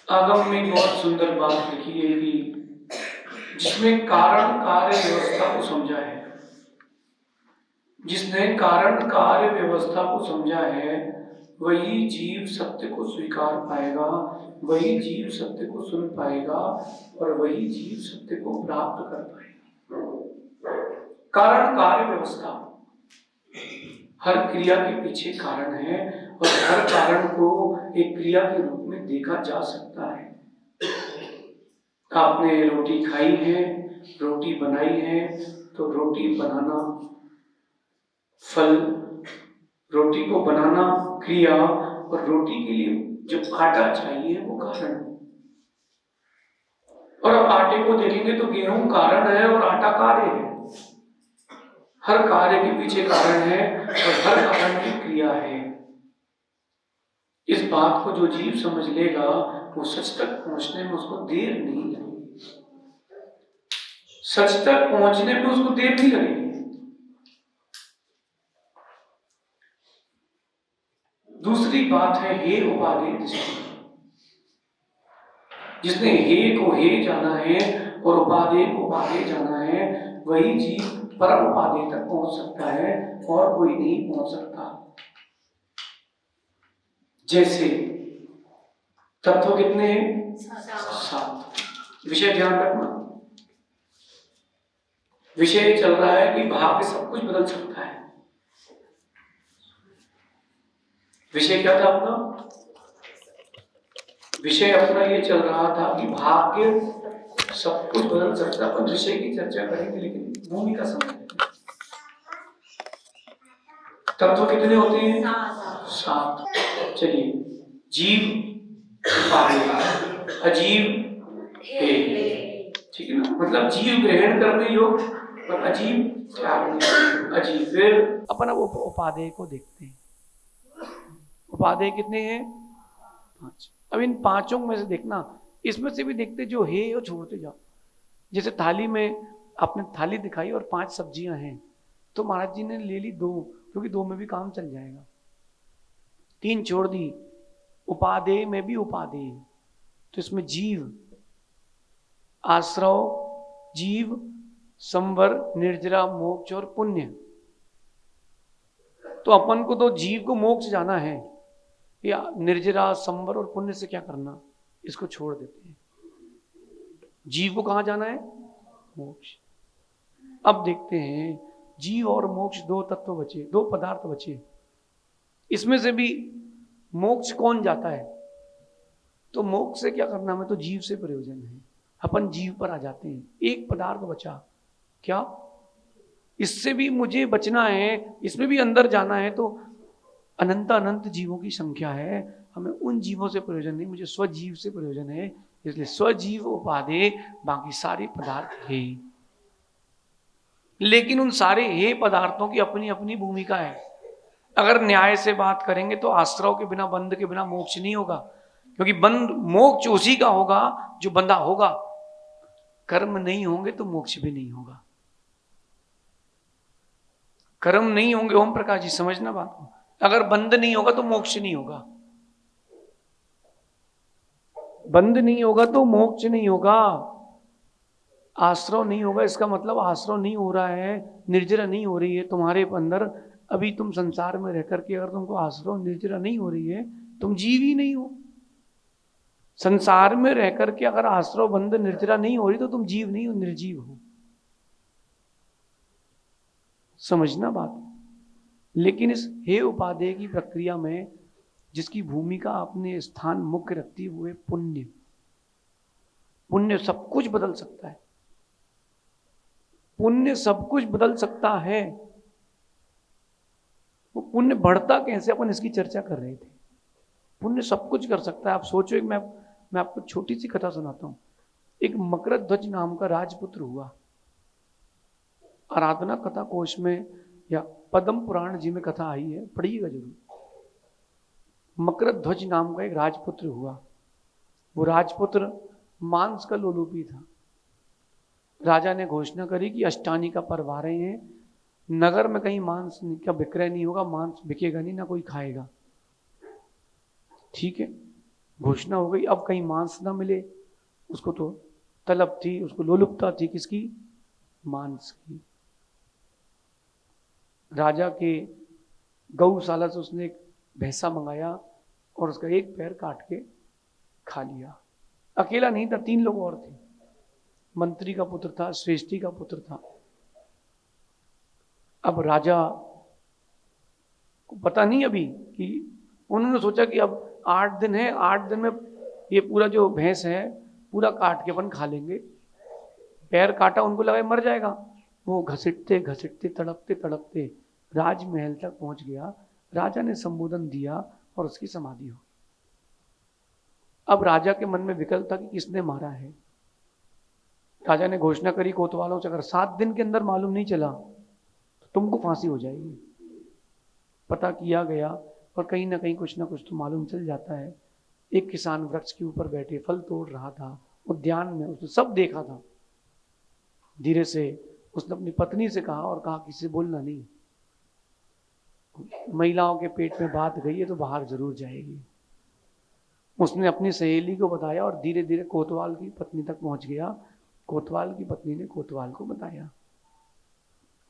आगम में बहुत सुंदर बात लिखी है कि जिसमें कारण कार्य व्यवस्था को समझा है, जिसने कारण कार्य व्यवस्था को समझा है वही जीव सत्य को स्वीकार पाएगा, वही जीव सत्य को सुन पाएगा और वही जीव सत्य को प्राप्त कर पाएगा। कारण कार्य व्यवस्था, हर क्रिया के पीछे कारण है और हर कारण को एक क्रिया के रूप में देखा जा सकता है। आपने रोटी खाई है, रोटी बनाई है, तो रोटी बनाना फल, रोटी को बनाना क्रिया, और रोटी के लिए जो आटा चाहिए वो कारण। और अब आटे को देखेंगे तो गेहूं कारण है और आटा कार्य है। हर कार्य के पीछे कारण है और हर कारण की क्रिया है। इस बात को जो जीव समझ लेगा वो सच तक पहुंचने में उसको देर नहीं लगेगी, सच तक पहुंचने में उसको देर नहीं लगेगी। दूसरी बात है हे उपादेय दृष्टि। जिसने हे को हे जाना है और उपादेय को उपादेय जाना है, वही जीव परम उपादेय तक पहुंच सकता है और कोई नहीं पहुंच सकता। जैसे तत्व कितने हैं? 7। विषय ध्यान रखना, विषय चल रहा है कि भाग्य सब कुछ बदल सकता है। विषय क्या था अपना? विषय अपना ये चल रहा था कि भाग्य सब कुछ बदल सकता है। अपन विषय की चर्चा करेंगे, लेकिन भूमिका समझ। तत्व कितने होते हैं? 7। चलिए, जीव अजीव हे, ठीक है ना? मतलब जीव ग्रहण करने योग्य और अजीव त्यागने। अजीव। फिर अपन अब उपादेय को देखते हैं। उपादेय कितने हैं? 5। अब इन 5 में से देखना, इसमें से भी देखते जो है वो छोड़ते जाओ। जैसे थाली में आपने थाली दिखाई और 5 सब्जियां हैं, तो महाराज जी ने ले ली 2, क्योंकि 2 में भी काम चल जाएगा। 3 छोड़ दी। उपादेय में भी उपादेय, तो इसमें जीव, आश्रव, जीव, संवर, निर्जरा, मोक्ष और पुण्य। तो अपन को तो जीव को मोक्ष जाना है, या निर्जरा, संवर और पुण्य से क्या करना, इसको छोड़ देते हैं। जीव को कहां जाना है? मोक्ष। अब देखते हैं जीव और मोक्ष 2 तत्व बचे, 2 पदार्थ बचे। इसमें से भी मोक्ष कौन जाता है? तो मोक्ष से क्या करना, हमें तो जीव से प्रयोजन है। अपन जीव पर आ जाते हैं। एक पदार्थ बचा, क्या? इससे भी मुझे बचना है, इसमें भी अंदर जाना है, तो अनंत अनंत जीवों की संख्या है। हमें उन जीवों से प्रयोजन नहीं, मुझे स्वजीव से प्रयोजन है। इसलिए स्वजीव उपादेय, बाकी सारे पदार्थ है। लेकिन उन सारे हे पदार्थों की अपनी अपनी भूमिका है। अगर न्याय से बात करेंगे तो आश्रव के बिना, बंध के बिना मोक्ष नहीं होगा, क्योंकि बंध मोक्ष उसी का होगा जो बंधा होगा। कर्म नहीं होंगे तो मोक्ष भी नहीं होगा। कर्म नहीं होंगे, ओम प्रकाश जी समझना बात को, अगर बंध नहीं होगा तो मोक्ष नहीं होगा। बंध नहीं होगा तो मोक्ष नहीं होगा। आश्रव नहीं होगा, इसका मतलब आश्रव नहीं हो रहा है, निर्जरा नहीं हो रही है तुम्हारे अंदर। अभी तुम संसार में रहकर के अगर तुमको आश्रव निर्जरा नहीं हो रही है, तुम जीव ही नहीं हो। संसार में रहकर के अगर आश्रव बंध निर्जरा नहीं हो रही तो तुम जीव नहीं हो, निर्जीव हो। समझना बात। लेकिन इस हे उपादेय की प्रक्रिया में जिसकी भूमिका अपने स्थान मुख्य रखती है वो है पुण्य। पुण्य सब कुछ बदल सकता है। पुण्य सब कुछ बदल सकता है। वो पुण्य बढ़ता कैसे, अपन इसकी चर्चा कर रहे थे। पुण्य सब कुछ कर सकता है। आप सोचो, एक मैं आपको छोटी सी कथा सुनाता हूं। एक मकरध्वज नाम का राजपुत्र हुआ। आराधना कथा कोश में या पद्म पुराण जी में कथा आई है, पढ़िएगा जरूर। मकरध्वज नाम का एक राजपुत्र हुआ। वो राजपुत्र मांस का लोलुपी था। राजा ने घोषणा करी कि अष्टानी का पर्व आ रहे हैं, नगर में कहीं मांस का विक्रय नहीं होगा, मांस बिकेगा नहीं, ना कोई खाएगा। ठीक है, घोषणा हो गई, अब कहीं मांस ना मिले। उसको तो तलब थी, उसको लोलुपता थी, किसकी? मांस की। राजा के गौशाला से उसने एक भैंसा मंगाया और उसका एक पैर काट के खा लिया। अकेला नहीं था, 3 लोग और थे। मंत्री का पुत्र था, श्रेष्ठी का पुत्र था। अब राजा को पता नहीं अभी कि उन्होंने सोचा कि अब 8 दिन है, 8 दिन में ये पूरा जो भैंस है पूरा काट के अपन खा लेंगे। पैर काटा, उनको लगा मर जाएगा। वो घसीटते घसीटते तड़पते तड़पते राजमहल तक पहुंच गया। राजा ने संबोधन दिया और उसकी समाधि हो। अब राजा के मन में विकल्प था कि किसने मारा है। राजा ने घोषणा करी कोतवालों से, अगर 7 दिन के अंदर मालूम नहीं चला तो तुमको फांसी हो जाएगी। पता किया गया और कहीं ना कहीं कुछ ना कुछ तो मालूम चल जाता है। एक किसान वृक्ष के ऊपर बैठे फल तोड़ रहा था उद्यान में, उसने सब देखा था। धीरे से उसने अपनी पत्नी से कहा और कहा किसी से बोलना नहीं, महिलाओं के पेट में बात गई है तो बाहर जरूर जाएगी। उसने अपनी सहेली को बताया और धीरे धीरे कोतवाल की पत्नी तक पहुंच गया। कोतवाल की पत्नी ने कोतवाल को बताया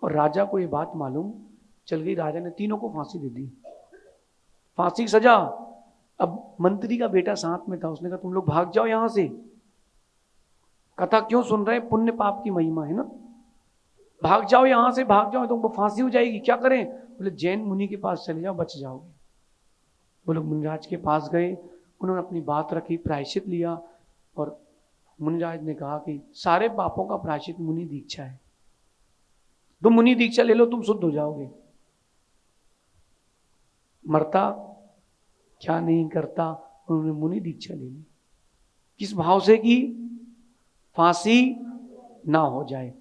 और राजा को ये बात मालूम चल गई। राजा ने तीनों को फांसी दे दी, फांसी की सजा। अब मंत्री का बेटा साथ में था, उसने कहा तुम लोग भाग जाओ यहां से। कथा क्यों सुन रहे हैं? पुण्य पाप की महिमा है ना। भाग जाओ यहां से, भाग जाओ, तुमको फांसी हो जाएगी। क्या करें? बोले जैन मुनि के पास चले जाओ, बच जाओगे। वो लोग मुनिराज के पास गए, उन्होंने अपनी बात रखी, प्रायश्चित लिया और मुनिराज ने कहा कि सारे पापों का प्रायश्चित मुनि दीक्षा है, तुम मुनि दीक्षा ले लो, तुम शुद्ध हो जाओगे। मरता क्या नहीं करता, उन्होंने मुनि दीक्षा ले ली। किस भाव से? कि फांसी ना हो जाए।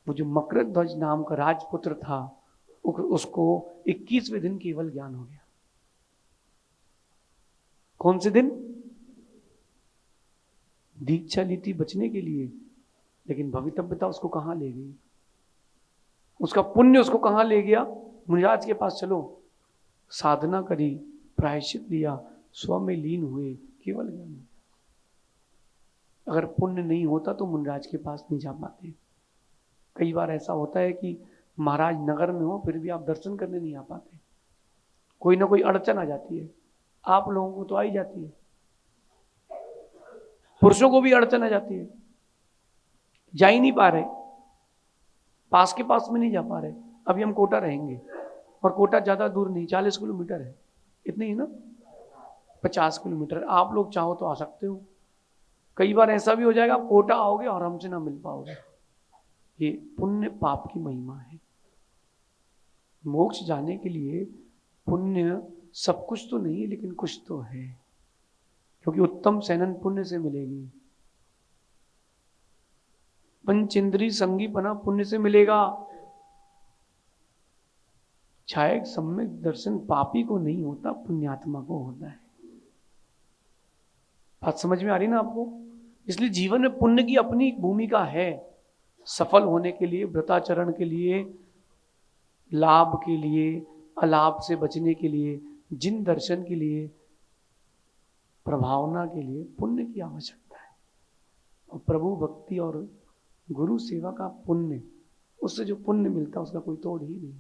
वो जो मकरध्वज नाम का राजपुत्र था उसको 21वें दिन केवल ज्ञान हो गया। कौन से दिन? दीक्षा ली थी बचने के लिए, लेकिन भवितव्यता उसको कहां ले गई, उसका पुण्य उसको कहां ले गया। मुनिराज के पास चलो, साधना करी, प्रायश्चित लिया, स्व में लीन हुए, केवल ज्ञान। अगर पुण्य नहीं होता तो मुनिराज के पास नहीं जा पाते। कई बार ऐसा होता है कि महाराज नगर में हो फिर भी आप दर्शन करने नहीं आ पाते, कोई ना कोई अड़चन आ जाती है। आप लोगों को तो आ ही जाती है, पुरुषों को भी अड़चन आ जाती है, जा ही नहीं पा रहे, पास के पास में नहीं जा पा रहे। अभी हम कोटा रहेंगे और कोटा ज्यादा दूर नहीं, 40 किलोमीटर है, इतनी ही ना, 50 किलोमीटर। आप लोग चाहो तो आ सकते हो। कई बार ऐसा भी हो जाएगा आप कोटा आओगे और हमसे ना मिल पाओगे। ये पुण्य पाप की महिमा है। मोक्ष जाने के लिए पुण्य सब कुछ तो नहीं, लेकिन कुछ तो है, क्योंकि उत्तम सैनन पुण्य से मिलेगी। पंचेंद्री संगीपना पुण्य से मिलेगा। छाया सम्यक दर्शन पापी को नहीं होता, पुण्यात्मा को होता है। बात समझ में आ रही ना आपको? इसलिए जीवन में पुण्य की अपनी भूमिका है। सफल होने के लिए, व्रताचरण के लिए, लाभ के लिए, अलाभ से बचने के लिए, जिन दर्शन के लिए, प्रभावना के लिए पुण्य की आवश्यकता है। और प्रभु भक्ति और गुरु सेवा का पुण्य, उससे जो पुण्य मिलता है उसका कोई तोड़ ही नहीं।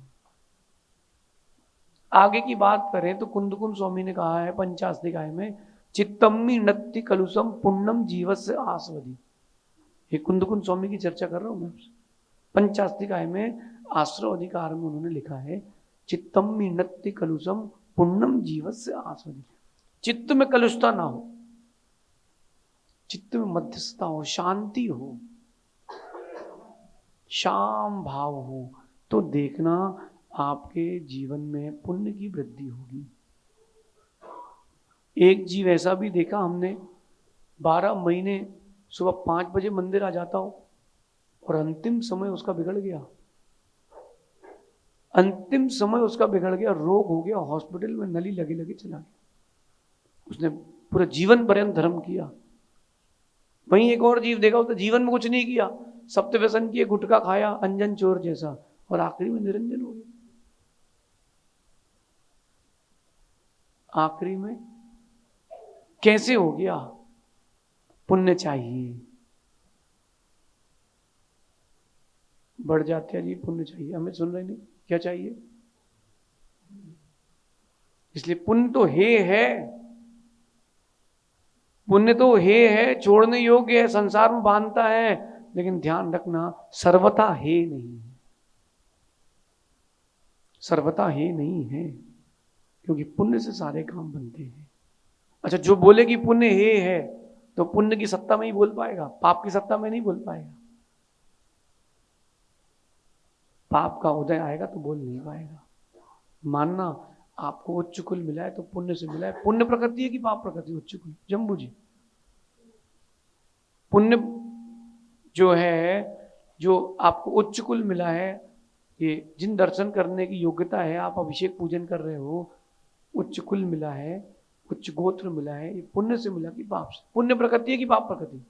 आगे की बात करें तो कुंदकुंद स्वामी ने कहा है पंचास्तिकाय में, चित्तम्मी नत्ति कलुषम पुण्यम जीवस्य आस्वदी। ये कुंदकुंद स्वामी की चर्चा कर रहा हूं मैं। पंचास्तिकाय में आश्रव अधिकार में उन्होंने लिखा है, चित्तम्मी नत्ति कलुषम पुण्यम जीवस्य आस्वदी। चित्त में कलुषता ना हो, चित्त में मध्यस्थता हो, शांति हो, शाम भाव हो, तो देखना आपके जीवन में पुण्य की वृद्धि होगी। एक जीव ऐसा भी देखा हमने, 12 महीने सुबह 5 बजे मंदिर आ जाता हो और अंतिम समय उसका बिगड़ गया, अंतिम समय उसका बिगड़ गया, रोग हो गया, हॉस्पिटल में नली लगे लगे चला गया। उसने पूरा जीवन पर्यंत धर्म किया। वहीं एक और जीव देखा, उसने जीवन में कुछ नहीं किया, सप्त व्यसन किए, गुटखा खाया, अंजन चोर जैसा, और आखिरी में निरंजन हो गया। आखिरी में कैसे हो गया? पुण्य चाहिए। बढ़ जाते हैं जी, पुण्य चाहिए। हमें सुन रहे नहीं, क्या चाहिए? इसलिए पुण्य तो है, पुण्य तो है, छोड़ने योग्य है, संसार में बांधता है, लेकिन ध्यान रखना सर्वथा है नहीं, सर्वथा है नहीं है, क्योंकि पुण्य से सारे काम बनते हैं। अच्छा, जो बोले कि पुण्य है तो पुण्य की सत्ता में ही बोल पाएगा, पाप की सत्ता में नहीं बोल पाएगा। पाप का उदय आएगा तो बोल नहीं पाएगा। मानना आपको उच्च कुल मिला है तो पुण्य से मिला है। पुण्य प्रकृति है कि पाप प्रकृति? उच्च कुल। जम्बू जी, पुण्य जो है, जो आपको उच्च कुल मिला है, ये जिन दर्शन करने की योग्यता है, आप अभिषेक पूजन कर रहे हो, उच्च कुल मिला है, उच्च गोत्र मिला है, ये पुण्य से मिला कि पाप से? पुण्य प्रकृति है कि पाप प्रकृति?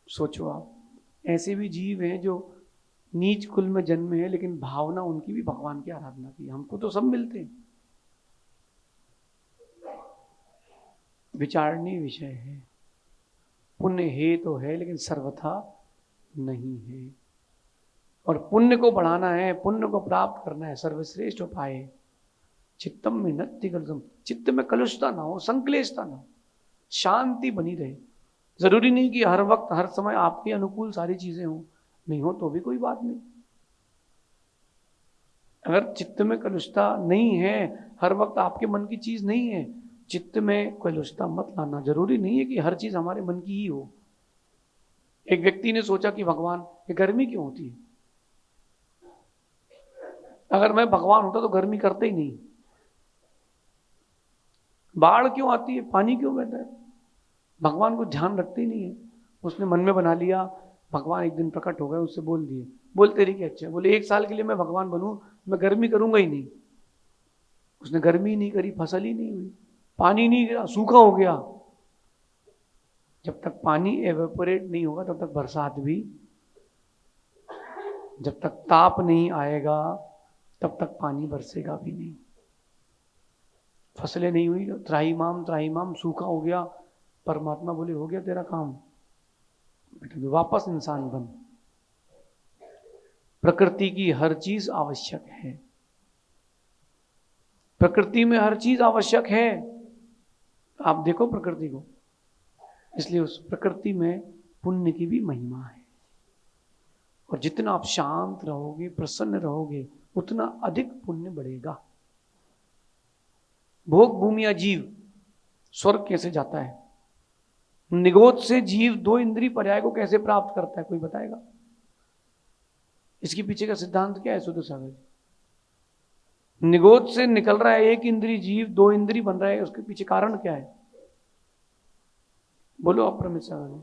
सोचो आप, ऐसे भी जीव हैं जो नीच कुल में जन्मे हैं, लेकिन भावना उनकी भी भगवान की आराधना की। हमको तो सब मिलते हैं। विचारणीय विषय है। पुण्य है तो है, लेकिन सर्वथा नहीं है। और पुण्य को बढ़ाना है, पुण्य को प्राप्त करना है, सर्वश्रेष्ठ उपाय चित्तम में नत्ति कलुषम, चित्त में कलुषता ना हो, संक्लेशता ना हो, शांति बनी रहे। जरूरी नहीं कि हर वक्त हर समय आपके अनुकूल सारी चीजें हो, नहीं हो तो भी कोई बात नहीं। अगर चित्त में कलुषता नहीं है, हर वक्त आपके मन की चीज नहीं है, चित्त में कलुषता मत लाना। जरूरी नहीं है कि हर चीज हमारे मन की ही हो। एक व्यक्ति ने सोचा कि भगवान, ये गर्मी क्यों होती है? अगर मैं भगवान होता तो गर्मी करते ही नहीं। बाढ़ क्यों आती है, पानी क्यों बहता है? भगवान को ध्यान रखते ही नहीं है। उसने मन में बना लिया भगवान एक दिन प्रकट हो गए, उससे बोल दिए, बोल तेरी क्या अच्छा? बोले 1 साल के लिए मैं भगवान बनूं, मैं गर्मी करूंगा ही नहीं। उसने गर्मी नहीं करी, फसल ही नहीं हुई, पानी नहीं गिरा, सूखा हो गया। जब तक पानी एवेपोरेट नहीं होगा तब तक बरसात भी, जब तक ताप नहीं आएगा तब तक पानी बरसेगा भी नहीं। फसलें नहीं हुई, त्राहीमाम सूखा हो गया। परमात्मा बोले हो गया तेरा काम, बेटा वापस इंसान बन। प्रकृति की हर चीज आवश्यक है, प्रकृति में हर चीज आवश्यक है। आप देखो प्रकृति को, इसलिए उस प्रकृति में पुण्य की भी महिमा है। और जितना आप शांत रहोगे, प्रसन्न रहोगे, उतना अधिक पुण्य बढ़ेगा। भोग भूमिया जीव स्वर्ग कैसे जाता है? निगोद से जीव 2 इंद्रिय पर्याय को कैसे प्राप्त करता है, कोई बताएगा? इसके पीछे का सिद्धांत क्या है सुधो सागर जी? निगोद से निकल रहा है 1 इंद्रिय जीव, 2 इंद्रिय बन रहा है, उसके पीछे कारण क्या है? बोलो अप्रमित सागर जी।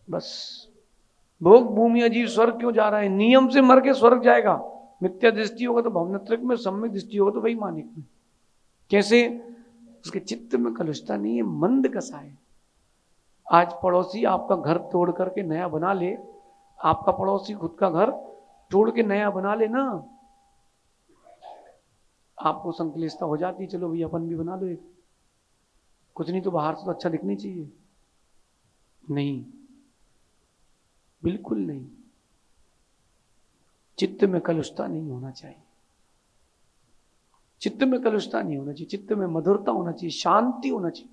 बस, भोग भूमि अजीव स्वर्ग क्यों जा रहा है? नियम से मर के स्वर्ग जाएगा। मिथ्या दृष्टि होगा तो भवनत्रक में, सम्यक दृष्टि होगा तो वही मानिक में। कैसे? उसके चित्त में कलुषता नहीं है, मंद कसा है। आज पड़ोसी आपका घर तोड़ करके नया बना ले, आपका पड़ोसी खुद का घर तोड़ के नया बना ले ना, आपको संकलिष्टता हो जाती, चलो भैया अपन भी बना लो एक, कुछ नहीं तो बाहर से तो अच्छा दिखनी चाहिए। नहीं, बिल्कुल नहीं। चित्त में कलुषता नहीं होना चाहिए, चित्त में कलुषता नहीं होना चाहिए, चित्त में मधुरता होना चाहिए, शांति होना चाहिए।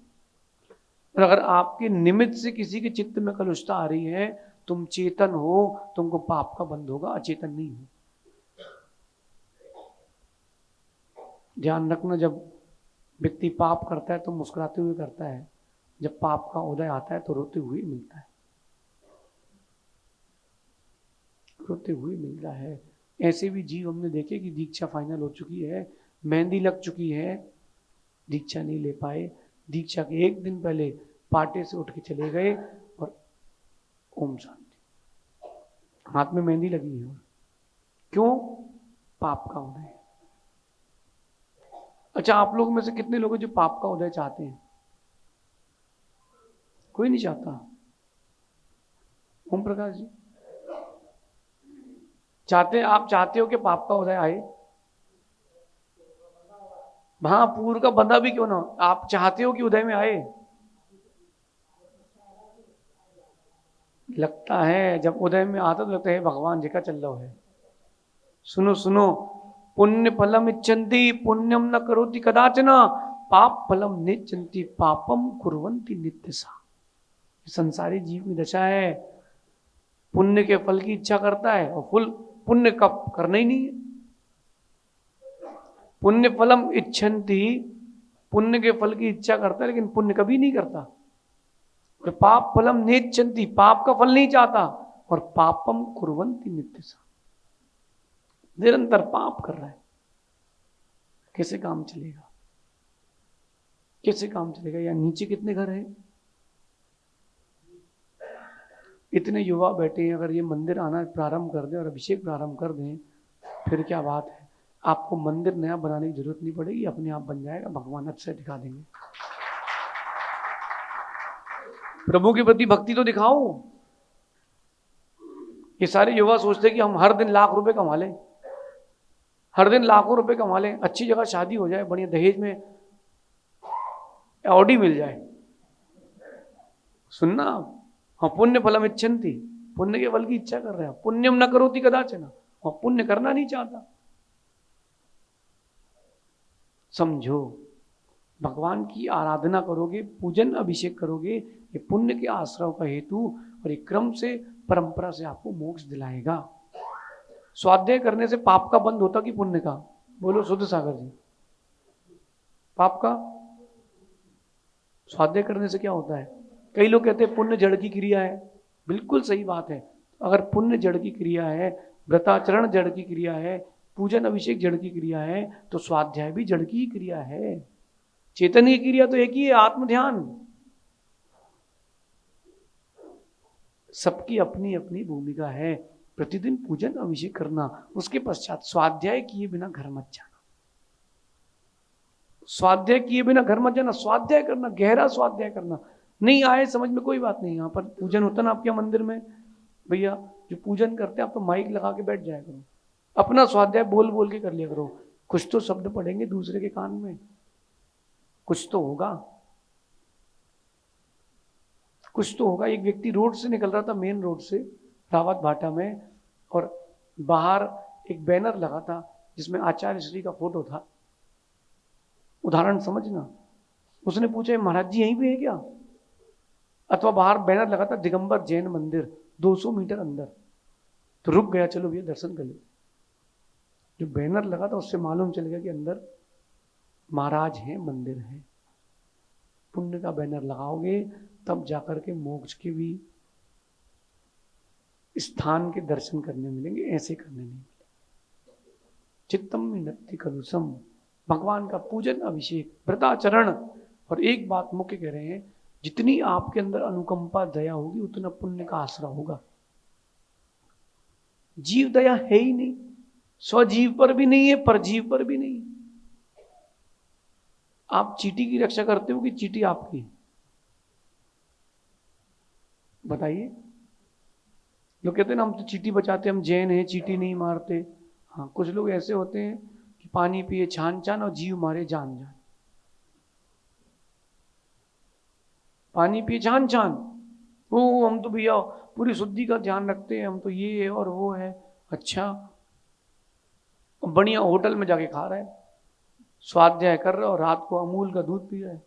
और अगर आपके निमित्त से किसी के चित्त में कलुषता आ रही है, तुम चेतन हो, तुमको पाप का बंध होगा, अचेतन नहीं हो। ध्यान रखना, जब व्यक्ति पाप करता है तो मुस्कुराते हुए करता है, जब पाप का उदय आता है तो रोते हुए मिलता है, रोते हुए मिलता है। ऐसे भी जीव हमने देखे कि दीक्षा फाइनल हो चुकी है, मेहंदी लग चुकी है, दीक्षा नहीं ले पाए, दीक्षा के 1 दिन पहले पाटे से उठ के चले गए और ओम शांति, हाथ में मेहंदी लगी है। क्यों? पाप का उदय। अच्छा, आप लोगों में से कितने लोग हैं जो पाप का उदय चाहते हैं? कोई नहीं चाहता। ओम प्रकाश जी चाहते हैं? आप चाहते हो कि पाप का उदय आए? वहां पूर्व का बंधा भी क्यों ना, आप चाहते हो कि उदय में आए? लगता है जब उदय में आता तो लगता है भगवान जी का चल रहा है। सुनो सुनो, पुण्य फलम इच्छन्ति पुण्यम न करोति कदाचन, पाप फलम निच्छन्ति पापम कुर्वन्ति नित्यसा। संसारी जीव की दशा है, पुण्य के फल की इच्छा करता है और फुल पुण्य का करना ही नहीं है। पुण्य फलम इच्छन्ति, पुण्य के फल की इच्छा करता है लेकिन पुण्य कभी नहीं करता। और पाप फलम नेच्छन्ति, पाप का फल नहीं चाहता। और पापम कुर्वन्ति नित्यसा, निरंतर पाप कर रहा है। कैसे काम चलेगा? कैसे काम चलेगा? या नीचे कितने घर हैं? इतने युवा बैठे हैं, अगर ये मंदिर आना प्रारंभ कर दें और अभिषेक प्रारंभ कर दें, फिर क्या बात है। आपको मंदिर नया बनाने की जरूरत नहीं पड़ेगी, अपने आप बन जाएगा, भगवान अच्छे दिखा देंगे। प्रभु के प्रति भक्ति तो दिखाओ। ये सारे युवा सोचते हैं कि हम हर दिन लाख रुपए कमा लें, हर दिन लाखों रुपए कमा लें, अच्छी जगह शादी हो जाए, बढ़िया दहेज में ऑडी मिल जाए। सुनना, हाँ, पुण्य फलम इच्छन्ति, पुण्य के फल की इच्छा कर रहे हैं। पुण्यम न करोति कदाचन, और पुण्य करना नहीं चाहता। समझो, भगवान की आराधना करोगे, पूजन अभिषेक करोगे, ये पुण्य के आश्रय का हेतु और एक क्रम से परंपरा से आपको मोक्ष दिलाएगा। स्वाध्याय करने से पाप का बंद होता कि पुण्य का? बोलो शुद्ध सागर जी। पाप का। स्वाध्याय करने से क्या होता है? कई लोग कहते हैं पुण्य जड़ की क्रिया है। बिल्कुल सही बात है। अगर पुण्य जड़ की क्रिया है, व्रताचरण जड़ की क्रिया है, पूजन अभिषेक जड़ की क्रिया है, तो स्वाध्याय भी जड़ की क्रिया है। चेतन की क्रिया तो एक ही है, आत्म ध्यान। सबकी अपनी अपनी भूमिका है। प्रतिदिन पूजन अभिषेक करना, उसके पश्चात स्वाध्याय किए बिना घर मत जाना। स्वाध्याय किए बिना घर मत जाना। स्वाध्याय करना, गहरा स्वाध्याय करना। नहीं आए समझ में कोई बात नहीं। यहाँ पर पूजन होता ना आपके मंदिर में, भैया जो पूजन करते हैं आप तो माइक लगा के बैठ जाया करो, अपना स्वाध्याय बोल बोल के कर लिया करो। कुछ तो शब्द पढ़ेंगे दूसरे के कान में, कुछ तो होगा, कुछ तो होगा। एक व्यक्ति रोड से निकल रहा था, मेन रोड से रावत भाटा में, और बाहर एक बैनर लगा था जिसमें आचार्य श्री का फोटो था। उदाहरण समझना। उसने पूछा महाराज जी यहीं पे है क्या? अथवा बाहर बैनर लगा था दिगंबर जैन मंदिर 200 मीटर अंदर। तो रुक गया, चलो भैया दर्शन कर ले। जो बैनर लगा था उससे मालूम चल गया कि अंदर महाराज हैं, मंदिर है। पुण्य का बैनर लगाओगे तब जाकर के मोक्ष के भी स्थान के दर्शन करने मिलेंगे, ऐसे करने नहीं मिलेंगे। चित्तम नत्ति कलुषम, भगवान का पूजन अभिषेक व्रताचरण। और एक बात मुख्य कह रहे हैं, जितनी आपके अंदर अनुकंपा दया होगी उतना पुण्य का आश्रय होगा। जीव दया है ही नहीं, स्वजीव पर भी नहीं है, परजीव पर भी नहीं। आप चींटी की रक्षा करते हो कि चींटी आपकी? बताइए। लोग कहते हैं ना हम तो चींटी बचाते, हम जैन हैं, चींटी नहीं मारते। हाँ, कुछ लोग ऐसे होते हैं कि पानी पिए छान छान और जीव मारे जान जान। पानी पिए छान छान, वो हम तो भैया पूरी शुद्धि का ध्यान रखते हैं, हम तो ये है और वो है। अच्छा, बढ़िया होटल में जाके खा रहे हैं, स्वाध्याय कर रहे हो और रात को अमूल का दूध पी रहे हैं।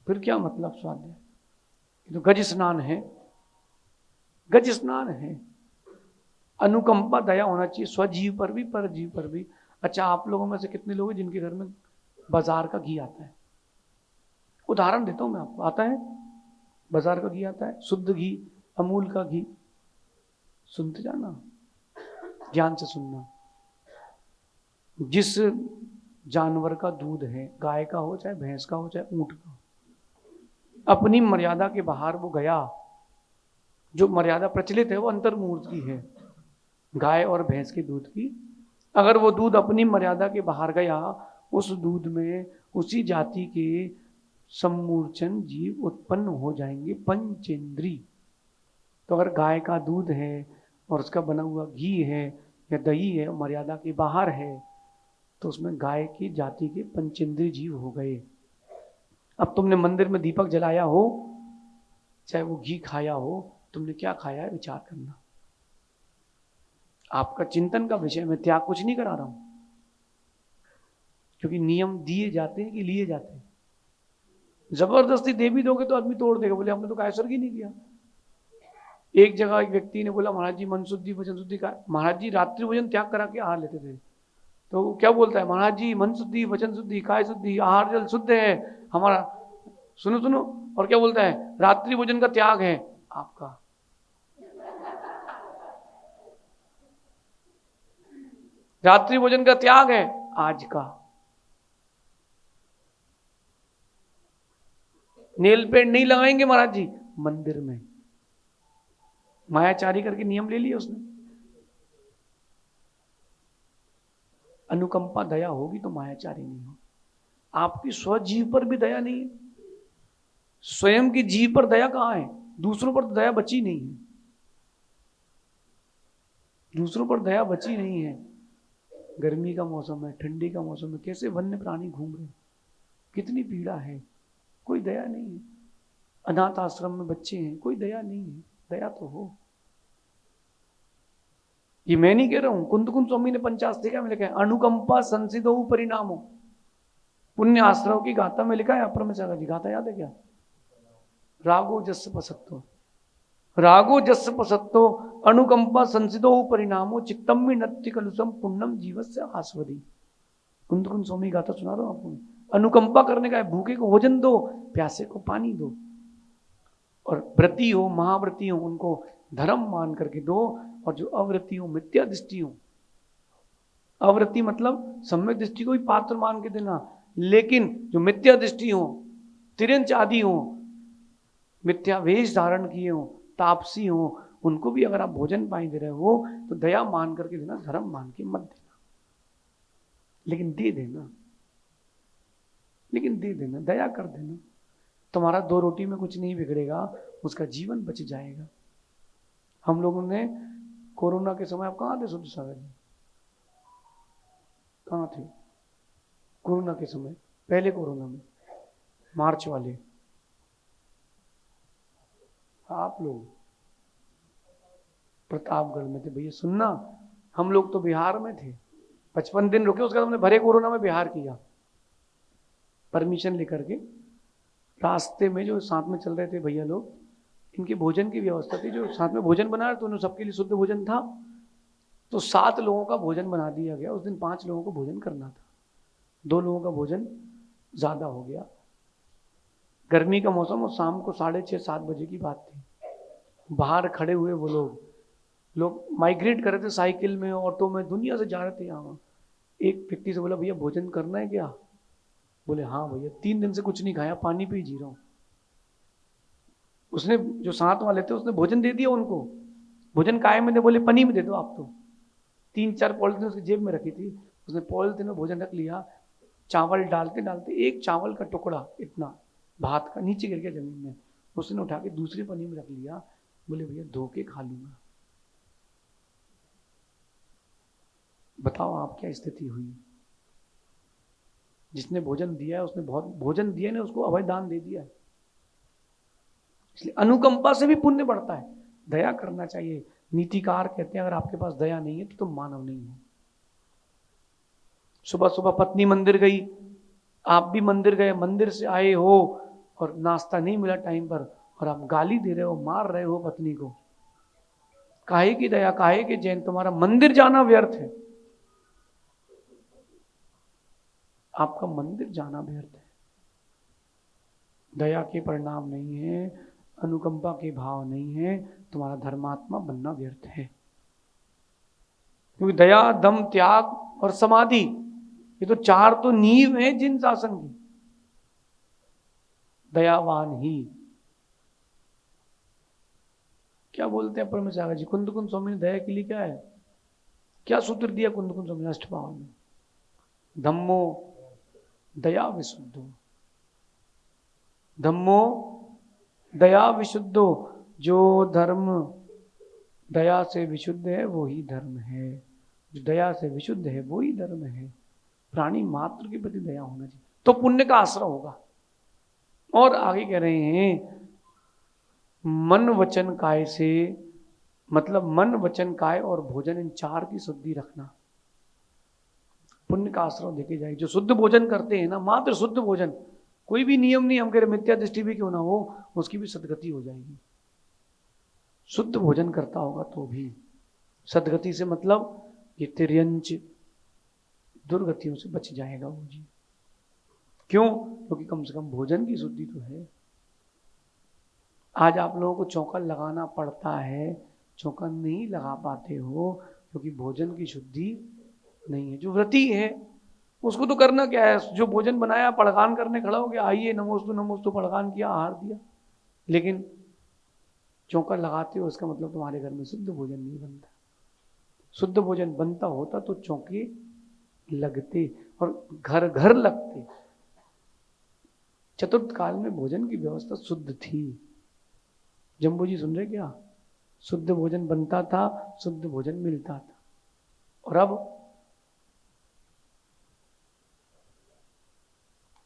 फिर क्या मतलब स्वाध्याय? तो गज स्नान है, गज स्नान है। अनुकंपा दया होना चाहिए, स्वजीव पर भी परजीव पर भी। अच्छा, आप लोगों में से कितने लोग हैं जिनके घर में बाजार का घी आता है? उदाहरण देता हूं मैं आपको, आता है? बाजार का घी आता है, शुद्ध घी, अमूल का घी। सुनते जाना, ध्यान से सुनना। जिस जानवर का दूध है, गाय का हो चाहे भैंस का हो चाहे ऊंट का हो, अपनी मर्यादा के बाहर वो गया, जो मर्यादा प्रचलित है वो अंतर्मूर्त की है, गाय और भैंस के दूध की। अगर वो दूध अपनी मर्यादा के बाहर गया, उस दूध में उसी जाति के सम्मूर्छन जीव उत्पन्न हो जाएंगे, पंचेंद्री। तो अगर गाय का दूध है और उसका बना हुआ घी है या दही है, मर्यादा के बाहर है, तो उसमें गाय की जाति के पंचेंद्रिय जीव हो गए। अब तुमने मंदिर में दीपक जलाया हो, चाहे वो घी खाया हो, तुमने क्या खाया है विचार करना। आपका चिंतन का विषय, मैं त्याग कुछ नहीं करा रहा हूं, क्योंकि नियम दिए जाते हैं कि लिए जाते हैं। जबरदस्ती दे भी दोगे तो आदमी तोड़ देगा, बोले हमने तो कायसर की नहीं किया। एक जगह एक व्यक्ति ने बोला महाराज जी मन शुद्धि वचन शुद्धि का, महाराज जी रात्रि भोजन त्याग करा के आहार लेते थे। तो क्या बोलता है, महाराज जी मन शुद्धि वचन शुद्धि काय शुद्धि आहार जल शुद्ध है हमारा। सुनो सुनो, और क्या बोलता है, रात्रि भोजन का त्याग है आपका। रात्रि भोजन का त्याग है आज का। नेल पेंट नहीं लगाएंगे महाराज जी मंदिर में, मायाचारी करके नियम ले लिया उसने। अनुकंपा दया होगी तो मायाचारी नहीं हो। आपकी स्वजीव पर भी दया नहीं है, स्वयं की जीव पर दया कहाँ है, दूसरों पर दया बची नहीं है, दूसरों पर दया बची नहीं है। गर्मी का मौसम है, ठंडी का मौसम है, कैसे वन्य प्राणी घूम रहे, कितनी पीड़ा है, कोई दया नहीं है। अनाथ आश्रम में बच्चे हैं, कोई दया नहीं है, दया तो हो। ये मैं नहीं कह रहा हूं, कुंद कुंद स्वामी ने पंचास्तिका में लिखा है, अनुकंपा संसिदो परिणामो। पुण्य आश्रम की गाथा में लिखा है, अपर में जी गाथा याद है क्या, रागो जस पसत्तो, रागो जस पसत्तो अनुकंपा संसिदो परिणामो चित्तम में नत्य कलुषम पुण्यम जीवस्य आस्वदी। कुंद कुंद स्वामी गाथा सुना रहा हूं आपको। अनुकंपा करने का है, भूखे को भोजन दो, प्यासे को पानी दो, और व्रती हो महाव्रती हो उनको धर्म मान करके दो, और जो अव्रती हो मिथ्या दृष्टि हो, अव्रती मतलब सम्यक दृष्टि को भी पात्र मान के देना, लेकिन जो मिथ्या दृष्टि हो, तिरंच आदि हो, मिथ्या वेश धारण किए हो, तापसी हो, उनको भी अगर आप भोजन पानी दे रहे हो तो दया मान करके देना, धर्म मान के मत देना, लेकिन दे देना, लेकिन दे देना, दया कर देना। तुम्हारा 2 रोटी में कुछ नहीं बिगड़ेगा, उसका जीवन बच जाएगा। हम लोगों ने कोरोना के समय, आप कहाँ थे शुद्ध सागर जी, कहाँ थे कोरोना के समय, पहले कोरोना में, मार्च वाले, आप लोग प्रतापगढ़ में थे भैया। सुनना, हम लोग तो बिहार में थे, 55 दिन रुके, उसके बाद हमने भरे कोरोना में बिहार किया, परमिशन लेकर के। रास्ते में जो साथ में चल रहे थे भैया लोग, इनके भोजन की व्यवस्था थी, जो साथ में भोजन बना रहे थे उन्होंने सबके लिए शुद्ध भोजन था, तो 7 लोगों का भोजन बना दिया गया। उस दिन 5 लोगों को भोजन करना था, 2 लोगों का भोजन ज्यादा हो गया। गर्मी का मौसम, और शाम को 6:30-7 बजे की बात थी। बाहर खड़े हुए वो लोग माइग्रेट कर रहे थे, साइकिल में, ऑटो में, दुनिया से जा रहे थे यहाँ। एक व्यक्ति से बोला, भैया भोजन करना है क्या? बोले हाँ भैया, 3 दिन से कुछ नहीं खाया, पानी पे ही जी रहा हूँ। उसने, जो साथ वाले थे, उसने भोजन दे दिया उनको। भोजन काय में दे? बोले पनी में दे दो आप। तो 3-4 पॉलिथीन उसकी जेब में रखी थी, उसने पॉलिथीन में भोजन रख लिया। चावल डालते डालते एक चावल का टुकड़ा इतना भात का नीचे गिर गया जमीन में, उसने उठा के दूसरी पनी में रख लिया। बोले भैया धो के खा लूंगा। बताओ आप क्या स्थिति हुई। जिसने भोजन दिया है उसने बहुत भोजन दिया ने उसको अभय दान दे दिया है। इसलिए अनुकंपा से भी पुण्य बढ़ता है, दया करना चाहिए। नीतिकार कहते हैं अगर आपके पास दया नहीं है तो तुम मानव नहीं हो। सुबह सुबह पत्नी मंदिर गई, आप भी मंदिर गए, मंदिर से आए हो और नाश्ता नहीं मिला टाइम पर, और आप गाली दे रहे हो, मार रहे हो पत्नी को। काहे की दया, काहे के जैन, तुम्हारा मंदिर जाना व्यर्थ है। आपका मंदिर जाना व्यर्थ है। दया के परिणाम नहीं है, अनुकंपा के भाव नहीं है, तुम्हारा धर्मात्मा बनना व्यर्थ है। क्योंकि दया, दम, त्याग और समाधि, ये तो 4 तो नींव है जिन शासन की। दयावान ही, क्या बोलते हैं परमेश्वर जी, कुंद कुंद स्वामी ने दया के लिए क्या है, क्या सूत्र दिया कुंद कुंद स्वामी ने अष्टभाव में? धम्मो दया विशुद्धो, धम्मो दया विशुद्धो। जो धर्म दया से विशुद्ध है वो ही धर्म है, जो दया से विशुद्ध है वो ही धर्म है। प्राणी मात्र के प्रति दया होना चाहिए, तो पुण्य का आश्रय होगा। और आगे कह रहे हैं मन वचन काय से, मतलब मन वचन काय और भोजन, इन चार की शुद्धि रखना पुण्य का आश्रय देखे जाए। जो शुद्ध भोजन करते हैं ना, मात्र शुद्ध भोजन, कोई भी नियम नहीं, हम कह रहे मिथ्या दृष्टि भी क्यों ना हो, उसकी भी सदगति हो जाएगी। शुद्ध भोजन करता होगा तो भी सदगति से मतलब ये तिर्यंच दुर्गतियों से बच जाएगा वो जी। क्यों? क्योंकि कम से कम भोजन की शुद्धि तो है। आज आप लोगों को चौका लगाना पड़ता है, चौका नहीं लगा पाते हो क्योंकि भोजन की शुद्धि नहीं है। जो व्रती है उसको तो करना क्या है, जो भोजन बनाया पड़गान करने खड़ा हो गया, आइए नमोस्तु पड़गान किया, आहार दिया, लेकिन चौका लगाते हो उसका मतलब तुम्हारे घर में शुद्ध भोजन नहीं बनता। शुद्ध भोजन बनता होता तो चौके लगते और घर घर लगते। चतुर्थ काल में भोजन की व्यवस्था शुद्ध थी। जम्बू जी सुन रहे क्या? शुद्ध भोजन बनता था, शुद्ध भोजन मिलता था। और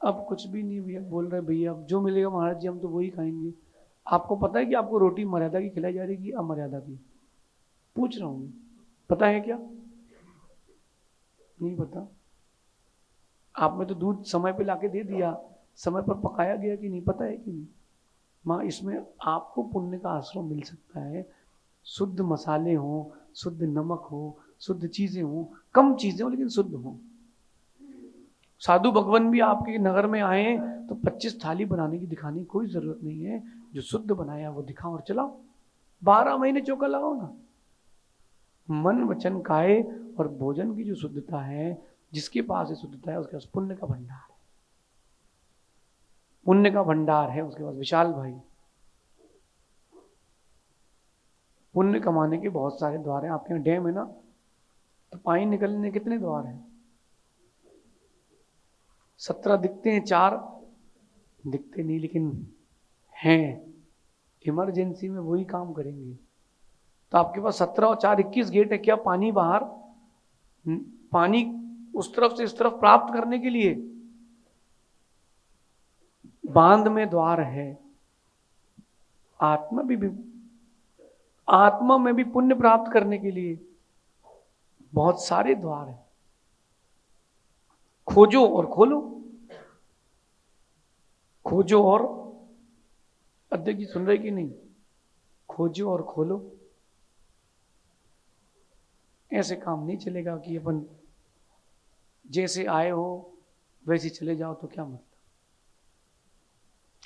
अब कुछ भी नहीं भैया, बोल रहे भैया अब जो मिलेगा महाराज जी हम तो वही खाएंगे। आपको पता है कि आपको रोटी मर्यादा की खिलाई जा रही है अमर्यादा की? पूछ रहा हूं, पता है क्या? नहीं पता। आपने तो दूध समय पे लाके दे दिया, समय पर पकाया गया कि नहीं, पता है कि नहीं? माँ इसमें आपको पुण्य का आश्रय मिल सकता है। शुद्ध मसाले हो, शुद्ध नमक हो, शुद्ध चीजें हो, कम चीजें हो लेकिन शुद्ध हो। साधु भगवान भी आपके नगर में आए तो 25 थाली बनाने की दिखाने की कोई जरूरत नहीं है। जो शुद्ध बनाया वो दिखाओ और चलाओ। 12 महीने चौका लगाओ ना। मन वचन काय और भोजन की जो शुद्धता है, जिसके पास ये शुद्धता है उसके पास पुण्य का भंडार है। पुण्य का भंडार है उसके पास विशाल भाई। पुण्य कमाने के बहुत सारे द्वार हैं। आपके यहाँ डैम है ना, तो पानी निकलने कितने द्वार हैं? 17 दिखते हैं, 4 दिखते नहीं लेकिन हैं। इमरजेंसी में वही काम करेंगे। तो आपके पास 17 और 4 21 गेट है। क्या पानी बाहर, पानी उस तरफ से इस तरफ प्राप्त करने के लिए बांध में द्वार है। आत्मा में भी पुण्य प्राप्त करने के लिए बहुत सारे द्वार हैं। खोजो और खोलो, खोजो और, अध्यक्ष जी सुन रहे कि नहीं? खोजो और खोलो। ऐसे काम नहीं चलेगा कि अपन जैसे आए हो वैसे चले जाओ, तो क्या मतलब?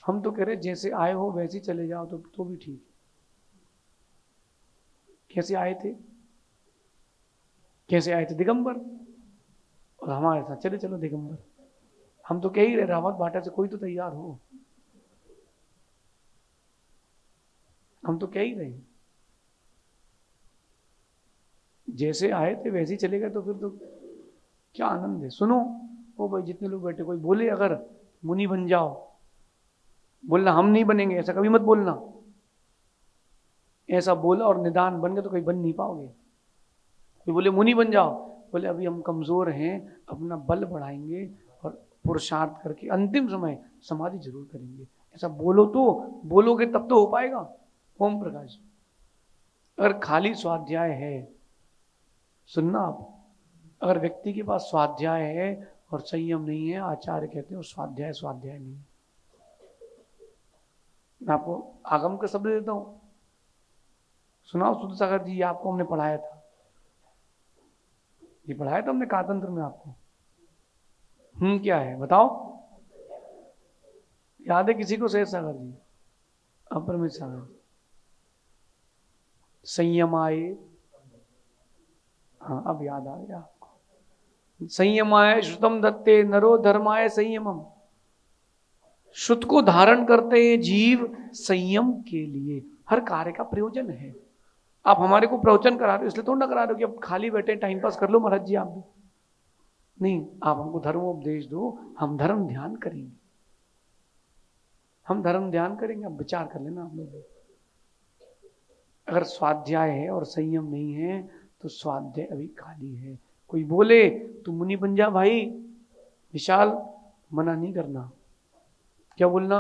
हम तो कह रहे जैसे आए हो वैसे चले जाओ तो भी ठीक है। कैसे आए थे? कैसे आए थे? दिगंबर। और हमारे साथ चले चलो दिगंबर। हम तो कह ही रहे रावत भाटा से कोई तो तैयार हो। हम तो कह ही रहे जैसे आए थे वैसे ही चले गए, तो फिर तो क्या आनंद है। सुनो ओ भाई, जितने लोग बैठे, कोई बोले अगर मुनि बन जाओ, बोलना हम नहीं बनेंगे, ऐसा कभी मत बोलना। ऐसा बोला और निदान बन गए तो कभी बन नहीं पाओगे। कोई बोले मुनि बन जाओ, बोले अभी हम कमजोर हैं, अपना बल बढ़ाएंगे और पुरुषार्थ करके अंतिम समय समाधि जरूर करेंगे। ऐसा बोलो, तो बोलोगे तब तो हो पाएगा। ओम प्रकाश, अगर खाली स्वाध्याय है, सुनना आप, अगर व्यक्ति के पास स्वाध्याय है और संयम नहीं है, आचार्य कहते हैं स्वाध्याय नहीं। मैं आपको आगम का शब्द देता हूं, सुनाओ शुद्ध सागर जी, आपको हमने पढ़ाया था, ये पढ़ाया था हमने कातंत्र में आपको। क्या है बताओ? याद है किसी को? शेष सागर जी, अपरमित सागर, संयमाए, हाँ अब याद आ गया आपको। संयमाय श्रुतम दत्ते नरो धर्माय संयमम। श्रुत को धारण करते हैं जीव संयम के लिए। हर कार्य का प्रयोजन है। आप हमारे को प्रवचन करा रहे हो इसलिए थोड़ा ना करा रहे हो कि आप खाली बैठे टाइम पास कर लो महाराज जी आप भी। नहीं, आप हमको धर्मोपदेश दो, हम धर्म ध्यान करेंगे। हम धर्म ध्यान करेंगे, अब विचार कर लेना आप लोग। अगर स्वाध्याय है और संयम नहीं है तो स्वाध्याय अभी खाली है। कोई बोले तू मुनि बन जा भाई, विशाल, मना नहीं करना। क्या बोलना,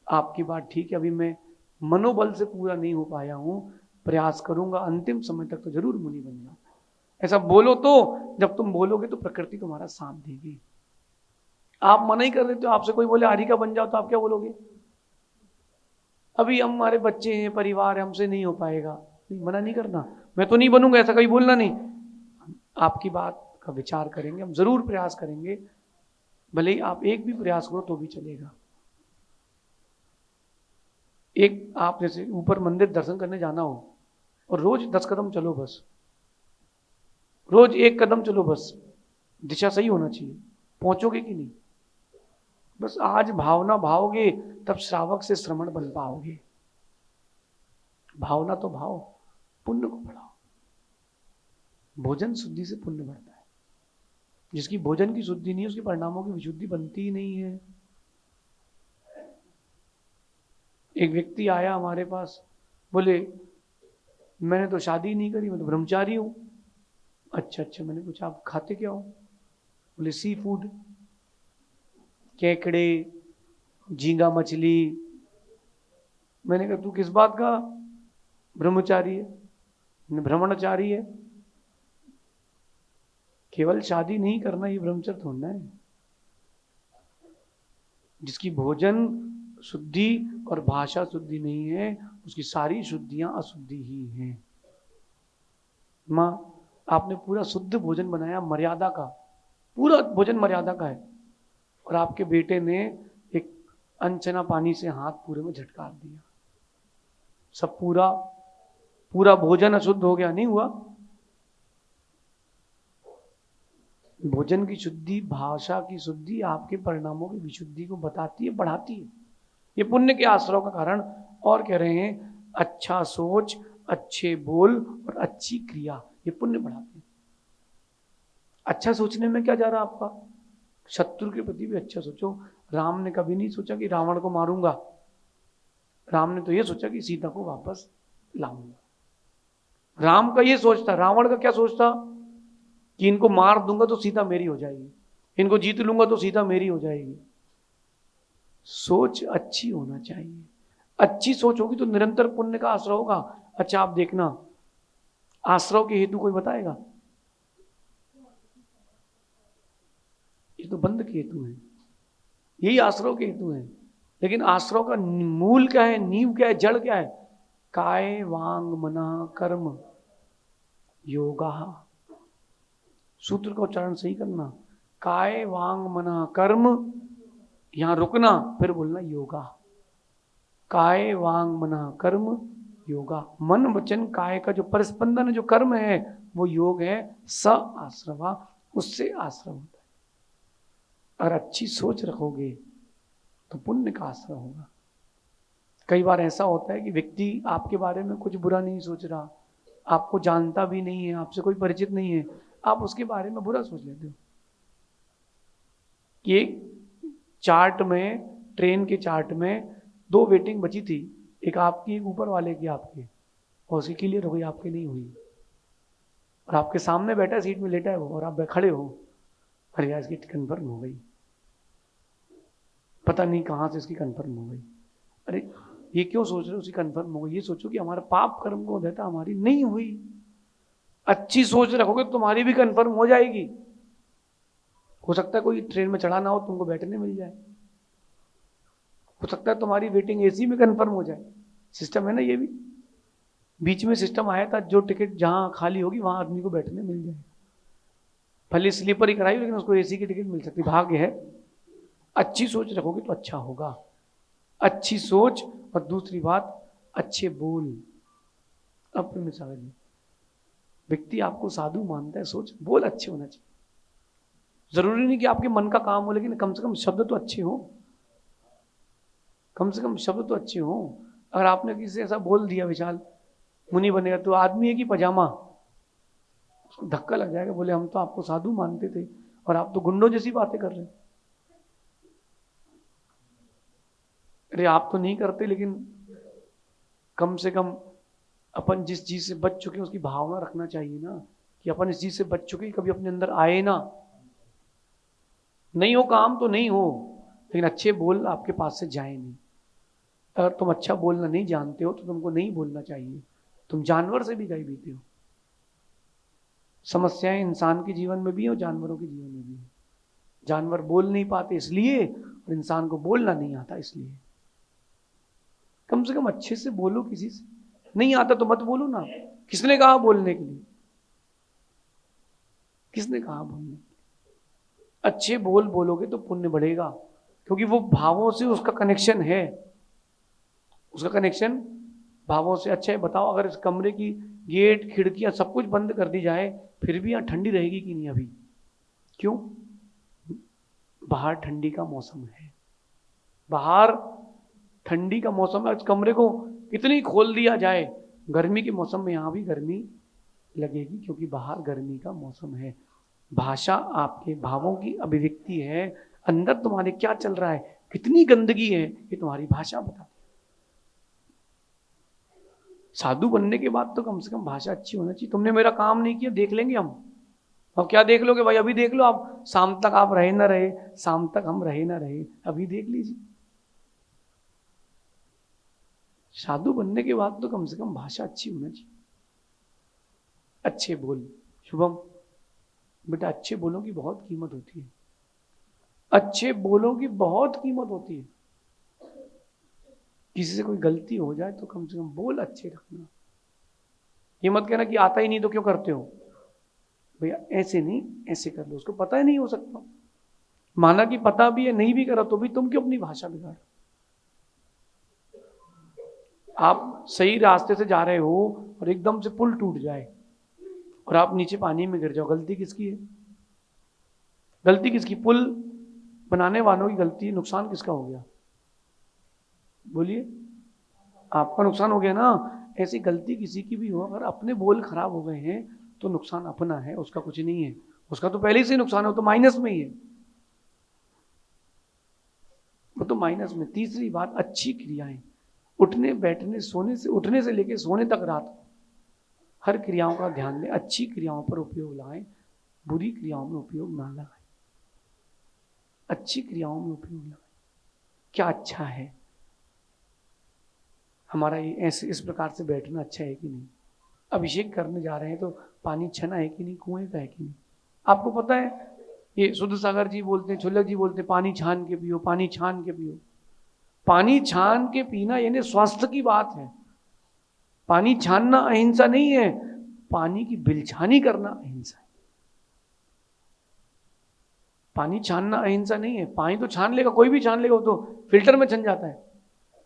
आपकी बात ठीक है, अभी मैं मनोबल से पूरा नहीं हो पाया हूं, प्रयास करूंगा, अंतिम समय तक तो जरूर मुनि बन जाऊं। ऐसा बोलो, तो जब तुम बोलोगे तो प्रकृति तुम्हारा साथ देगी। आप मना ही कर देते हो, आपसे कोई बोले हरिका बन जाओ तो आप क्या बोलोगे? अभी हमारे बच्चे हैं, परिवार है, हमसे नहीं हो पाएगा। नहीं, मना नहीं करना, मैं तो नहीं बनूंगा, ऐसा कभी बोलना नहीं। आपकी बात का विचार करेंगे, हम जरूर प्रयास करेंगे, भले ही आप एक भी प्रयास करो तो भी चलेगा। एक आप जैसे ऊपर मंदिर दर्शन करने जाना हो और रोज 10 कदम चलो, बस रोज 1 कदम चलो, बस दिशा सही होना चाहिए, पहुंचोगे कि नहीं? बस आज भावना भाओगे तब श्रावक से श्रमण बन पाओगे। भावना तो भाव, पुण्य को बढ़ाओ। भोजन शुद्धि से पुण्य बढ़ता है। जिसकी भोजन की शुद्धि नहीं है उसके परिणामों की विशुद्धि बनती ही नहीं है। एक व्यक्ति आया हमारे पास, बोले मैंने तो शादी नहीं करी, मैं तो ब्रह्मचारी हूं। अच्छा, मैंने पूछा आप खाते क्या हो? बोले सी फूड, केकड़े, झींगा मछली। मैंने कहा तू किस बात का ब्रह्मचारी है, भ्रमणचारी है? केवल शादी नहीं करना ये ब्रह्मचर्य थोड़ा है। जिसकी भोजन शुद्धि और भाषा शुद्धि नहीं है, उसकी सारी शुद्धियां अशुद्धि ही हैं। माँ, आपने पूरा शुद्ध भोजन बनाया, मर्यादा का, पूरा भोजन मर्यादा का है, और आपके बेटे ने एक अनचना पानी से हाथ पूरे में झटकार दिया, सब पूरा भोजन अशुद्ध हो गया, नहीं हुआ? भोजन की शुद्धि, भाषा की शुद्धि आपके परिणामों की विशुद्धि को बताती है, बढ़ाती है। ये पुण्य के आश्रय का कारण। और कह रहे हैं अच्छा सोच, अच्छे बोल और अच्छी क्रिया, ये पुण्य बढ़ाते हैं। अच्छा सोचने में क्या जा रहा है आपका? शत्रु के प्रति भी अच्छा सोचो। राम ने कभी नहीं सोचा कि रावण को मारूंगा, राम ने तो ये सोचा कि सीता को वापस लाऊंगा। राम का ये सोचता, रावण का क्या सोचता कि इनको मार दूंगा तो सीता मेरी हो जाएगी, इनको जीत लूंगा तो सीता मेरी हो जाएगी। सोच अच्छी होना चाहिए। अच्छी सोच होगी तो निरंतर पुण्य का आश्रय होगा। अच्छा आप देखना, आश्रय के हेतु कोई बताएगा? ये तो बंध के हेतु है, यही आश्रय के हेतु है। लेकिन आश्रय का मूल क्या है, नींव क्या है, जड़ क्या है? काय वांग मना कर्म योगा। सूत्र का उच्चारण सही करना, काय वांग मना कर्म, यहां रुकना, फिर बोलना योगा। काय वांग मना कर्म योगा। मन वचन काय का जो परिस्पंदन है, जो कर्म है, वो योग है। स आश्रवा, उससे आश्रय होता है। अगर अच्छी सोच रखोगे तो पुण्य का आश्रय होगा। कई बार ऐसा होता है कि व्यक्ति आपके बारे में कुछ बुरा नहीं सोच रहा, आपको जानता भी नहीं है, आपसे कोई परिचित नहीं है, आप उसके बारे में बुरा सोच लेते हो। कि चार्ट में, ट्रेन के चार्ट में 2 वेटिंग बची थी, एक आपकी, एक ऊपर वाले की, आपकी, और उसकी क्लियर हो गई, आपकी नहीं हुई। और आपके सामने बैठा सीट में लेटा है वो, और आप खड़े हो, अरे यार इसकी कंफर्म हो गई, पता नहीं कहाँ से इसकी कंफर्म हो गई। अरे ये क्यों सोच रहे हो उसकी कंफर्म हो गई? ये सोचो कि हमारा पाप कर्म को देता, हमारी नहीं हुई। अच्छी सोच रखोगे तो तुम्हारी भी कंफर्म हो जाएगी। हो सकता है कोई ट्रेन में चढ़ा ना हो, तुमको बैठने मिल जाए। हो सकता है तुम्हारी वेटिंग एसी में कंफर्म हो जाए। सिस्टम है ना ये भी, बीच में सिस्टम आया था, जो टिकट जहां खाली होगी वहां आदमी को बैठने मिल जाएगा। भले स्लीपर ही कराई लेकिन उसको एसी की टिकट मिल सकती, भाग्य है। अच्छी सोच रखोगे तो अच्छा होगा। अच्छी सोच, और दूसरी बात अच्छे बोल। अब मिसाल जी, व्यक्ति आपको साधु मानता है, सोच बोल अच्छे होना चाहिए। जरूरी नहीं कि आपके मन का काम हो, लेकिन कम से कम शब्द तो अच्छे हो, कम से कम शब्द तो अच्छे हो। अगर आपने किसी से ऐसा बोल दिया विशाल मुनि बनेगा, तो आदमी है कि पजामा, उसको धक्का लग जाएगा, बोले हम तो आपको साधु मानते थे और आप तो गुंडों जैसी बातें कर रहे हैं। अरे आप तो नहीं करते, लेकिन कम से कम अपन जिस चीज से बच चुके हैं उसकी भावना रखना चाहिए ना, कि अपन इस चीज से बच चुके, कभी अपने अंदर आए ना। नहीं हो काम तो नहीं हो, लेकिन अच्छे बोल आपके पास से जाए नहीं। अगर तुम अच्छा बोलना नहीं जानते हो तो तुमको नहीं बोलना चाहिए। तुम जानवर से भी गए बीते हो। समस्याएं इंसान के जीवन में भी है और जानवरों के जीवन में भी है। जानवर बोल नहीं पाते इसलिए, और इंसान को बोलना नहीं आता इसलिए। कम से कम अच्छे से बोलो किसी से। नहीं आता तो मत बोलो ना। किसने कहा बोलने के लिए? किसने कहा बोलने? अच्छे बोल बोलोगे तो पुण्य बढ़ेगा, क्योंकि वो भावों से उसका कनेक्शन है। उसका कनेक्शन भावों से। अच्छा है, बताओ अगर इस कमरे की गेट खिड़कियां सब कुछ बंद कर दी जाए, फिर भी यहाँ ठंडी रहेगी कि नहीं? अभी क्यों? बाहर ठंडी का मौसम है, बाहर ठंडी का मौसम है। इस कमरे को कितनी खोल दिया जाए, गर्मी के मौसम में यहाँ भी गर्मी लगेगी, क्योंकि बाहर गर्मी का मौसम है। भाषा आपके भावों की अभिव्यक्ति है। अंदर तुम्हारे क्या चल रहा है, कितनी गंदगी है, ये तुम्हारी भाषा बताती है। साधु बनने के बाद तो कम से कम भाषा अच्छी होना चाहिए। तुमने मेरा काम नहीं किया, देख लेंगे हम। अब क्या देख लोगे भाई? अभी देख लो आप, शाम तक आप रहे ना रहे, शाम तक हम रहे ना रहे, अभी देख लीजिए। साधु बनने के बाद तो कम से कम भाषा अच्छी होना चाहिए। अच्छे बोल। शुभम बेटा, अच्छे बोलों की बहुत कीमत होती है। अच्छे बोलों की बहुत कीमत होती है। किसी से कोई गलती हो जाए तो कम से कम बोल अच्छे रखना। ये मत कहना कि आता ही नहीं तो क्यों करते हो। भैया ऐसे नहीं, ऐसे कर लो। उसको पता ही नहीं हो सकता, माना कि पता भी है, नहीं भी करा तो भी तुम क्यों अपनी भाषा बिगाड़। आप सही रास्ते से जा रहे हो और एकदम से पुल टूट जाए और आप नीचे पानी में गिर जाओ, गलती किसकी है? गलती किसकी? पुल बनाने वालों की गलती है। नुकसान किसका हो गया? बोलिए, आपका नुकसान हो गया ना। ऐसी गलती किसी की भी हो, अगर अपने बोल खराब हो गए हैं तो नुकसान अपना है, उसका कुछ नहीं है। उसका तो पहले से नुकसान हो, तो माइनस में ही है, वो तो माइनस में। तीसरी बात, अच्छी क्रियाएं। उठने बैठने सोने से, उठने से लेकर सोने तक रात, हर क्रियाओं का ध्यान दें। अच्छी क्रियाओं पर उपयोग लाएं, बुरी क्रियाओं में उपयोग ना लगाएं। अच्छी क्रियाओं में उपयोग लगाएं। क्या अच्छा है हमारा ये, ऐसे इस प्रकार से बैठना अच्छा है कि नहीं? अभिषेक करने जा रहे हैं तो पानी छना है कि नहीं, कुएं का है कि नहीं? आपको पता है, ये शुद्ध सागर जी बोलते हैं, छुल्लक जी बोलते हैं, पानी छान के पियो, पानी छान के पियो। पानी छान के पीना यानी स्वास्थ्य की बात है। पानी छानना अहिंसा नहीं है, पानी की बिलछानी करना अहिंसा है। पानी छानना अहिंसा नहीं है। पानी तो छान लेगा, कोई भी छान लेगा, वो तो फिल्टर में छन जाता है।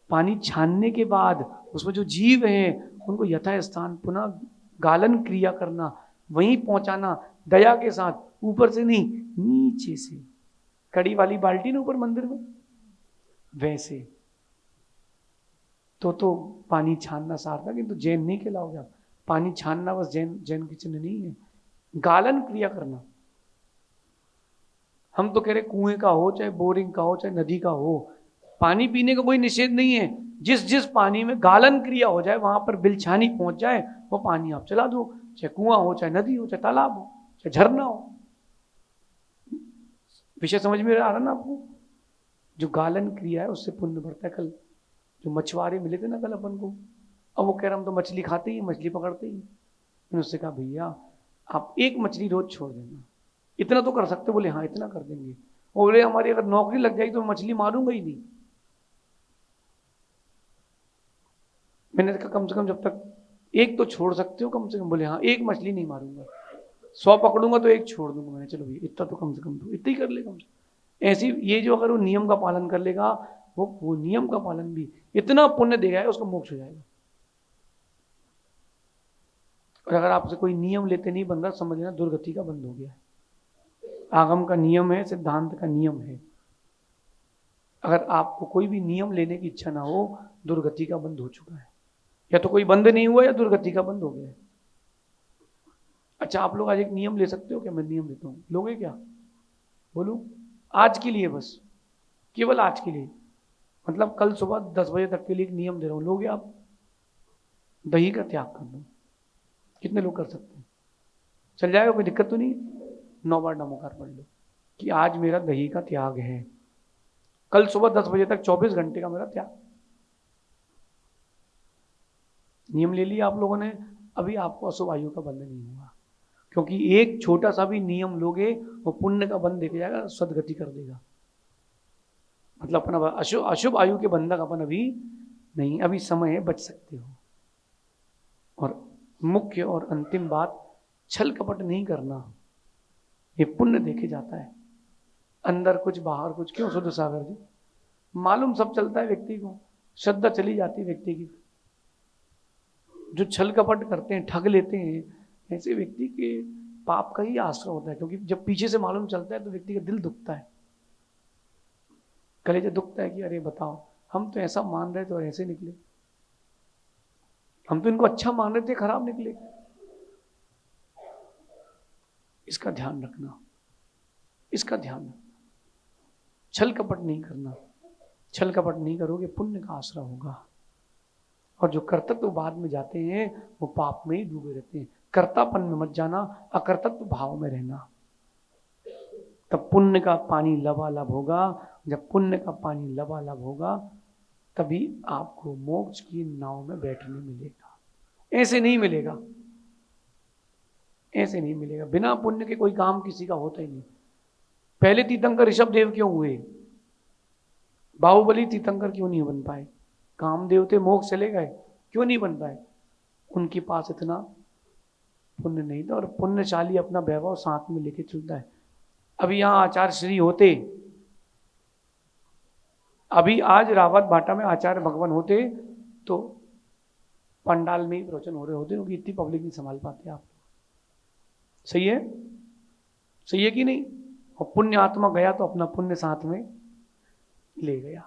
पानी छानने के बाद उसमें जो जीव हैं उनको यथास्थान पुनः गालन क्रिया करना, वहीं पहुंचाना, दया के साथ, ऊपर से नहीं नीचे से। कड़ी वाली बाल्टी ना ऊपर मंदिर में, वैसे तो पानी छानना सार्थक। किंतु जैन नहीं खिलाओगे आप। पानी छानना बस जैन जैन की चिन्ह नहीं है, गालन क्रिया करना। हम तो कह रहे कुएं का हो, चाहे बोरिंग का हो, चाहे नदी का हो, पानी पीने का कोई निषेध नहीं है। जिस जिस पानी में गालन क्रिया हो जाए, वहां पर बिलछानी पहुंच जाए, वो पानी आप चला दो। चाहे कुआं हो, चाहे नदी हो, चाहे तालाब हो, चाहे झरना हो। विषय समझ में आ रहा ना आपको? जो गालन क्रिया है उससे पुण्य बढ़ता है। कल जो मछुआरे मिले थे ना कल अपन को, अब वो कह रहे हम तो मछली खाते ही, मछली पकड़ते ही। मैंने उससे कहा भैया आप एक मछली रोज छोड़ देना, इतना तो कर सकते? बोले हाँ इतना कर देंगे। बोले हमारी अगर नौकरी लग जाएगी तो मैं मछली मारूंगा ही नहीं। मैंने कहा कम से कम जब तक एक तो छोड़ सकते हो कम से कम। बोले हाँ एक मछली नहीं मारूंगा, 100 पकड़ूंगा तो एक छोड़ दूंगा। मैंने चलो भैया इतना तो कम से कम, तो इतना ही कर ले कम से कम। ऐसी ये जो अगर वो नियम का पालन कर लेगा, वो नियम का पालन भी इतना पुण्य देगा, उसका मोक्ष हो जाएगा। और अगर आपसे कोई नियम लेते नहीं बन रहा, समझ लेना दुर्गति का बंद हो गया है। आगम का नियम है, सिद्धांत का नियम है। अगर आपको कोई भी नियम लेने की इच्छा ना हो, दुर्गति का बंद हो चुका है। या तो कोई बंद नहीं हुआ या दुर्गति का बंद हो गया है। अच्छा आप लोग आज एक नियम ले सकते हो क्या? मैं नियम लेता हूँ, लोगे क्या? बोलो, आज के लिए, बस केवल आज के लिए, मतलब कल सुबह 10 बजे तक के लिए एक नियम दे रहा हूँ, लोगे आप? दही का त्याग कर दो। कितने लोग कर सकते हैं? चल जाएगा, कोई दिक्कत तो नहीं? 9 बार नमोकार पढ़ लो। कि आज मेरा दही का त्याग है, कल सुबह 10 बजे तक 24 घंटे का मेरा त्याग। नियम ले लिया आप लोगों ने, अभी आपको अशुभ आयु का बंधन नहीं हुआ, क्योंकि एक छोटा सा भी नियम लोगे वो पुण्य का बंध देके जाएगा, सदगति कर देगा। मतलब अपना अशुभ आयु के बंधक अपन अभी नहीं, अभी समय है, बच सकते हो। और मुख्य और अंतिम बात, छल कपट नहीं करना, ये पुण्य देखे जाता है। अंदर कुछ बाहर कुछ, क्यों शुद्ध सागर जी? मालूम सब चलता है व्यक्ति को, श्रद्धा चली जाती है व्यक्ति की। जो छल कपट करते हैं, ठग लेते हैं, ऐसे व्यक्ति के पाप का ही आश्रय होता है, क्योंकि जब पीछे से मालूम चलता है तो व्यक्ति का दिल दुखता है, कलेजा दुखता है कि अरे बताओ, हम तो ऐसा मान रहे थे और ऐसे निकले, हम तो इनको अच्छा मान रहे थे, खराब निकले। इसका ध्यान रखना, इसका ध्यान रखना। छल कपट नहीं करना, छल कपट नहीं करोगे पुण्य का आश्रय होगा। और जो कर्तव्य बाद में जाते हैं वो पाप में ही डूबे रहते हैं। कर्तापन में मत जाना, अकर्तव्य भाव में रहना, तब पुण्य का पानी लबालब होगा। जब पुण्य का पानी लबालब होगा तभी आपको मोक्ष की नाव में बैठने मिलेगा, ऐसे नहीं मिलेगा, ऐसे नहीं मिलेगा। बिना पुण्य के कोई काम किसी का होता ही नहीं। पहले तीर्थंकर ऋषभ देव क्यों हुए? बाहुबली तीर्थंकर क्यों नहीं बन पाए? कामदेव थे, मोक्ष चले गए, क्यों नहीं बन पाए? उनके पास इतना पुण्य नहीं था। और पुण्यशाली अपना वैभव साथ में लेके चलता है। अभी यहाँ आचार्य श्री होते, अभी आज रावत भाटा में आचार्य भगवान होते तो पंडाल में ही प्रवचन हो रहे होते, क्योंकि इतनी पब्लिक नहीं संभाल पाते आप। सही है, सही है कि नहीं? और पुण्य आत्मा गया तो अपना पुण्य साथ में ले गया।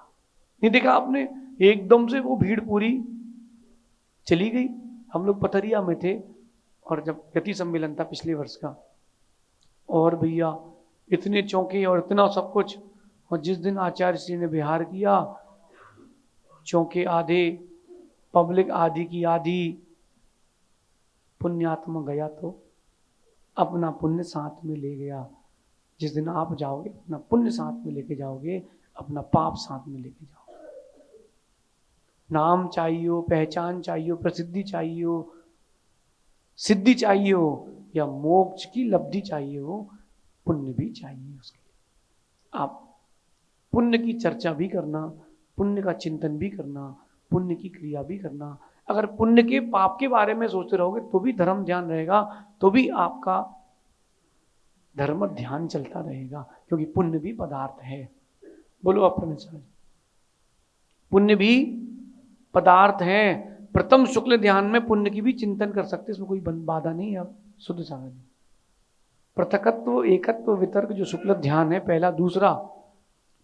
नहीं देखा आपने, एकदम से वो भीड़ पूरी चली गई। हम लोग पथरिया में थे और जब गति सम्मेलन था पिछले वर्ष का, और भैया इतने चौंके और इतना सब कुछ। और जिस दिन आचार्य श्री ने विहार किया, चौंके आधे, पब्लिक आधी की आधी। पुण्यात्मा गया तो अपना पुण्य साथ में ले गया। जिस दिन आप जाओगे अपना पुण्य साथ में लेके जाओगे, अपना पाप साथ में लेके जाओगे। नाम चाहिए हो, पहचान चाहिए हो, प्रसिद्धि चाहिए हो, सिद्धि चाहिए हो, या मोक्ष की लब्धि चाहिए हो, पुण्य भी चाहिए उसके लिए। आप पुण्य की चर्चा भी करना, पुण्य का चिंतन भी करना, पुण्य की क्रिया भी करना। अगर पुण्य के पाप के बारे में सोचते रहोगे तो भी धर्म ध्यान रहेगा, तो भी आपका धर्म ध्यान चलता रहेगा, क्योंकि पुण्य भी पदार्थ है। बोलो अपने साथ, पुण्य भी पदार्थ है। प्रथम शुक्ल ध्यान में पुण्य की भी चिंतन कर सकते, इसमें कोई बाधा नहीं है। आप शुद्ध सागर पृथकत्व, एकत्व, वितर्क जो शुक्ल ध्यान है पहला, दूसरा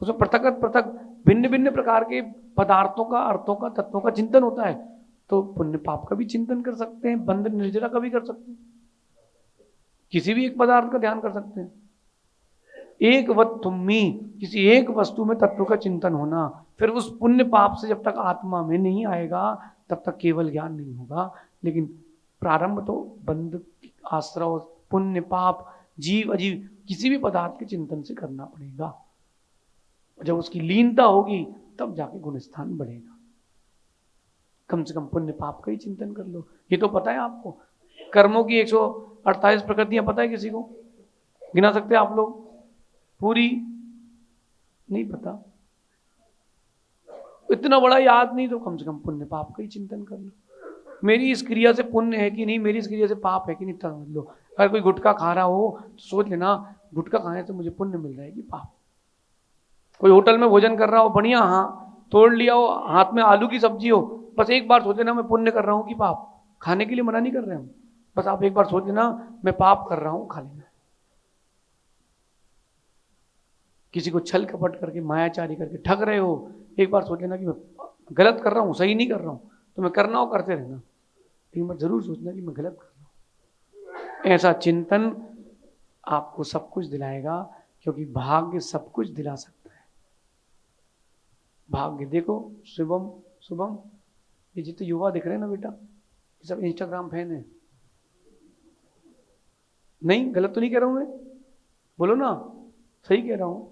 उसमें पृथक भिन्न भिन्न प्रकार के पदार्थों का, अर्थों का, तत्वों का चिंतन होता है। तो पुण्य पाप का भी चिंतन कर सकते हैं, बंध निर्जरा का भी कर सकते हैं, किसी भी एक पदार्थ का ध्यान कर सकते हैं। एक वत्तुम्मी, किसी एक वस्तु में तत्व का चिंतन होना। फिर उस पुण्य पाप से जब तक आत्मा में नहीं आएगा तब तक केवल ज्ञान नहीं होगा। लेकिन प्रारंभ तो बंध, आश्रव, पुण्य पाप, जीव अजीव किसी भी पदार्थ के चिंतन से करना पड़ेगा। जब उसकी लीनता होगी तब जाके गुणस्थान बढ़ेगा। कम से कम पुण्य पाप का ही चिंतन कर लो। ये तो पता है आपको, कर्मों की 148 प्रकृतियां पता है किसी को? गिना सकते हैं आप लोग? पूरी नहीं पता, इतना बड़ा याद नहीं, तो कम से कम पुण्य पाप का ही चिंतन कर लो। मेरी इस क्रिया से पुण्य है कि नहीं, मेरी इस क्रिया से पाप है कि नहीं, समझ लो। अगर कोई गुटखा खा रहा हो तो सोच लेना, गुटखा खाने से मुझे पुण्य मिल रहा है कि पाप। कोई होटल में भोजन कर रहा हो बढ़िया, हाँ तोड़ लिया हो, हाथ में आलू की सब्जी हो, बस एक बार सोच लेना मैं पुण्य कर रहा हूँ कि पाप। खाने के लिए मना नहीं कर रहे हम, बस आप एक बार सोच लेना मैं पाप कर रहा हूँ, खा लेना। किसी को छल कपट करके, मायाचारी करके ठग रहे हो, एक बार सोच लेना कि मैं गलत कर रहा हूँ, सही नहीं कर रहा हूँ। तो मैं करना हो करते रहना, लेकिन मैं जरूर सोचना कि मैं गलत कर रहा हूँ। ऐसा चिंतन आपको सब कुछ दिलाएगा, क्योंकि भाग्य सब कुछ दिला सकता है। भाग्य देखो, शुभम शुभम, ये जितने युवा दिख रहे हैं ना बेटा, ये सब इंस्टाग्राम फैन है। नहीं, गलत तो नहीं कह रहा हूं मैं, बोलो ना। सही कह रहा हूं।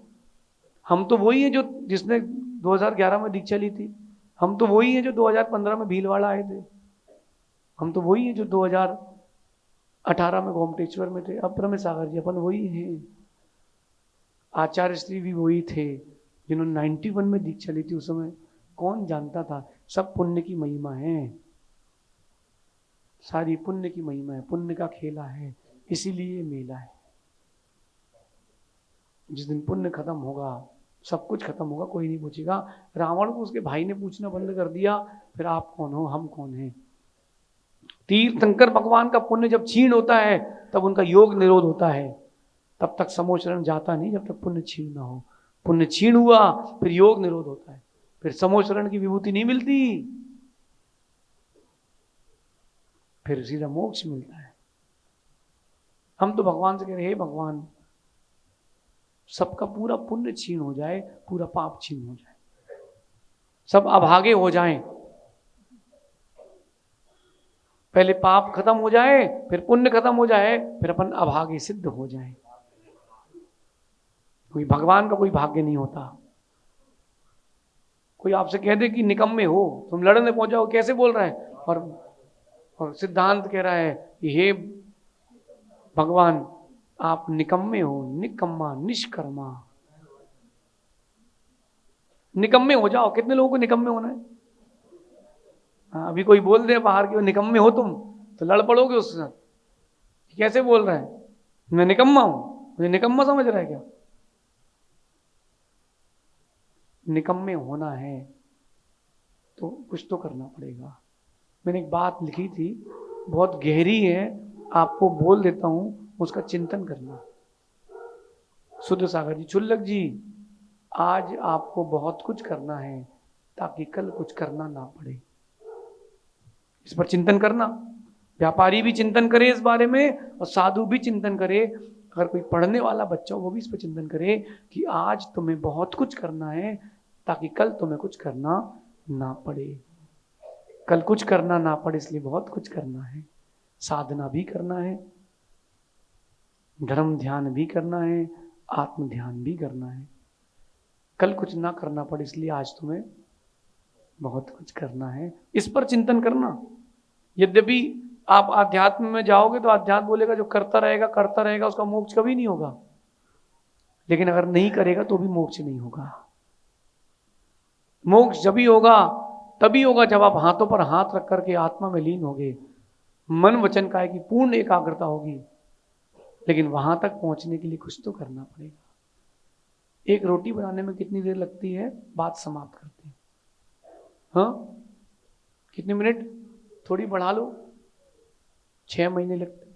हम तो वही हैं जो जिसने 2011 में दीक्षा ली थी। हम तो वही हैं जो 2015 में भीलवाड़ा आए थे। हम तो वही हैं जो 2018 में गोमटेश्वर में थे। अब प्रमेश सागर जी अपन वही हैं। आचार्य श्री भी वही थे जिन्होंने 91 में दीक्षा ली थी। उस समय कौन जानता था? सब पुण्य की महिमा है, सारी पुण्य की महिमा है, पुण्य का खेला है, इसीलिए मेला है। जिस दिन पुण्य खत्म होगा सब कुछ खत्म होगा, कोई नहीं पूछेगा। रावण को उसके भाई ने पूछना बंद कर दिया, फिर आप कौन हो, हम कौन हैं। तीर्थंकर भगवान का पुण्य जब क्षीण होता है तब उनका योग निरोध होता है। तब तक समोचरण जाता नहीं जब तक पुण्य क्षीण ना हो। पुण्य क्षीण हुआ फिर योग निरोध होता है, फिर समोचरण की विभूति नहीं मिलती, फिर सीधा मोक्ष मिलता है। हम तो भगवान से कह रहे हैं, भगवान सबका पूरा पुण्य क्षीण हो जाए, पूरा पाप क्षीण हो जाए, सब अभागे हो जाएं। पहले पाप खत्म हो जाए, फिर पुण्य खत्म हो जाए, फिर अपन अभागे सिद्ध हो जाएं। कोई भगवान का कोई भाग्य नहीं होता। कोई आपसे कह दे कि निकम्मे हो, तुम लड़ने पहुंचाओ, कैसे बोल रहा है, और सिद्धांत कह रहा है कि हे भगवान आप निकम्मे हो, निकम्मा निष्कर्मा। निकम्मे हो जाओ। कितने लोगों को निकम्मे होना है? हाँ, अभी कोई बोल दे बाहर के निकम्मे हो तुम, तो लड़ पड़ोगे उससे। कैसे बोल रहा है, मैं निकम्मा हूं, मुझे निकम्मा समझ रहा है क्या? निकम्मे होना है तो कुछ तो करना पड़ेगा। मैंने एक बात लिखी थी, बहुत गहरी है, आपको बोल देता हूं, उसका चिंतन करना। शुद्ध सागर जी, छुल्लक जी, आज आपको बहुत कुछ करना है ताकि कल कुछ करना ना पड़े। इस पर चिंतन करना। व्यापारी भी चिंतन करे इस बारे में, और साधु भी चिंतन करे। अगर कोई पढ़ने वाला बच्चा हो वो भी इस पर चिंतन करे कि आज तुम्हें बहुत कुछ करना है ताकि कल तुम्हें कुछ करना ना पड़े। कल कुछ करना ना पड़े इसलिए बहुत कुछ करना है। साधना भी करना है, धर्म ध्यान भी करना है, आत्म ध्यान भी करना है। कल कुछ ना करना पड़े इसलिए आज तुम्हें बहुत कुछ करना है। इस पर चिंतन करना। यद्यपि आप आध्यात्म में जाओगे तो आध्यात्म बोलेगा जो करता रहेगा उसका मोक्ष कभी नहीं होगा। लेकिन अगर नहीं करेगा तो भी मोक्ष नहीं होगा। मोक्ष जब ही होगा, तभी होगा जब आप हाथों पर हाथ रख करके आत्मा में लीन होगे, मन वचन काय की पूर्ण एकाग्रता होगी। लेकिन वहां तक पहुंचने के लिए कुछ तो करना पड़ेगा। एक रोटी बनाने में कितनी देर लगती है? बात समाप्त करते हैं। हाँ, कितने मिनट? थोड़ी बढ़ा लो, 6 महीने लगते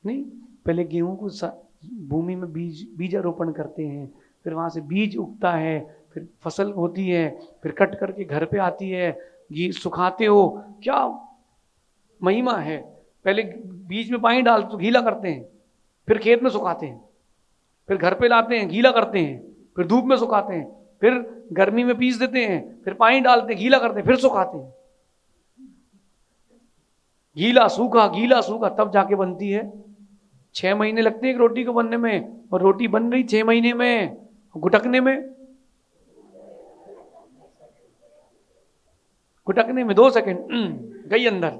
नहीं। पहले गेहूं को भूमि में बीजारोपण करते हैं, फिर वहां से बीज उगता है, फिर फसल होती है, फिर कट करके घर पे आती है, घी सुखाते हो। क्या महिमा है। पहले बीज में पानी डाल तो गीला करते हैं, फिर खेत में सुखाते हैं, फिर घर पे लाते हैं, गीला करते हैं, फिर धूप में सुखाते हैं, फिर गर्मी में पीस देते हैं, फिर पानी डालते हैं, गीला करते हैं, फिर सुखाते हैं। गीला सूखा तब जाके बनती है। 6 महीने लगते हैं एक रोटी को बनने में, और रोटी बन रही 6 महीने में। गुटकने में 2 सेकंड गई अंदर।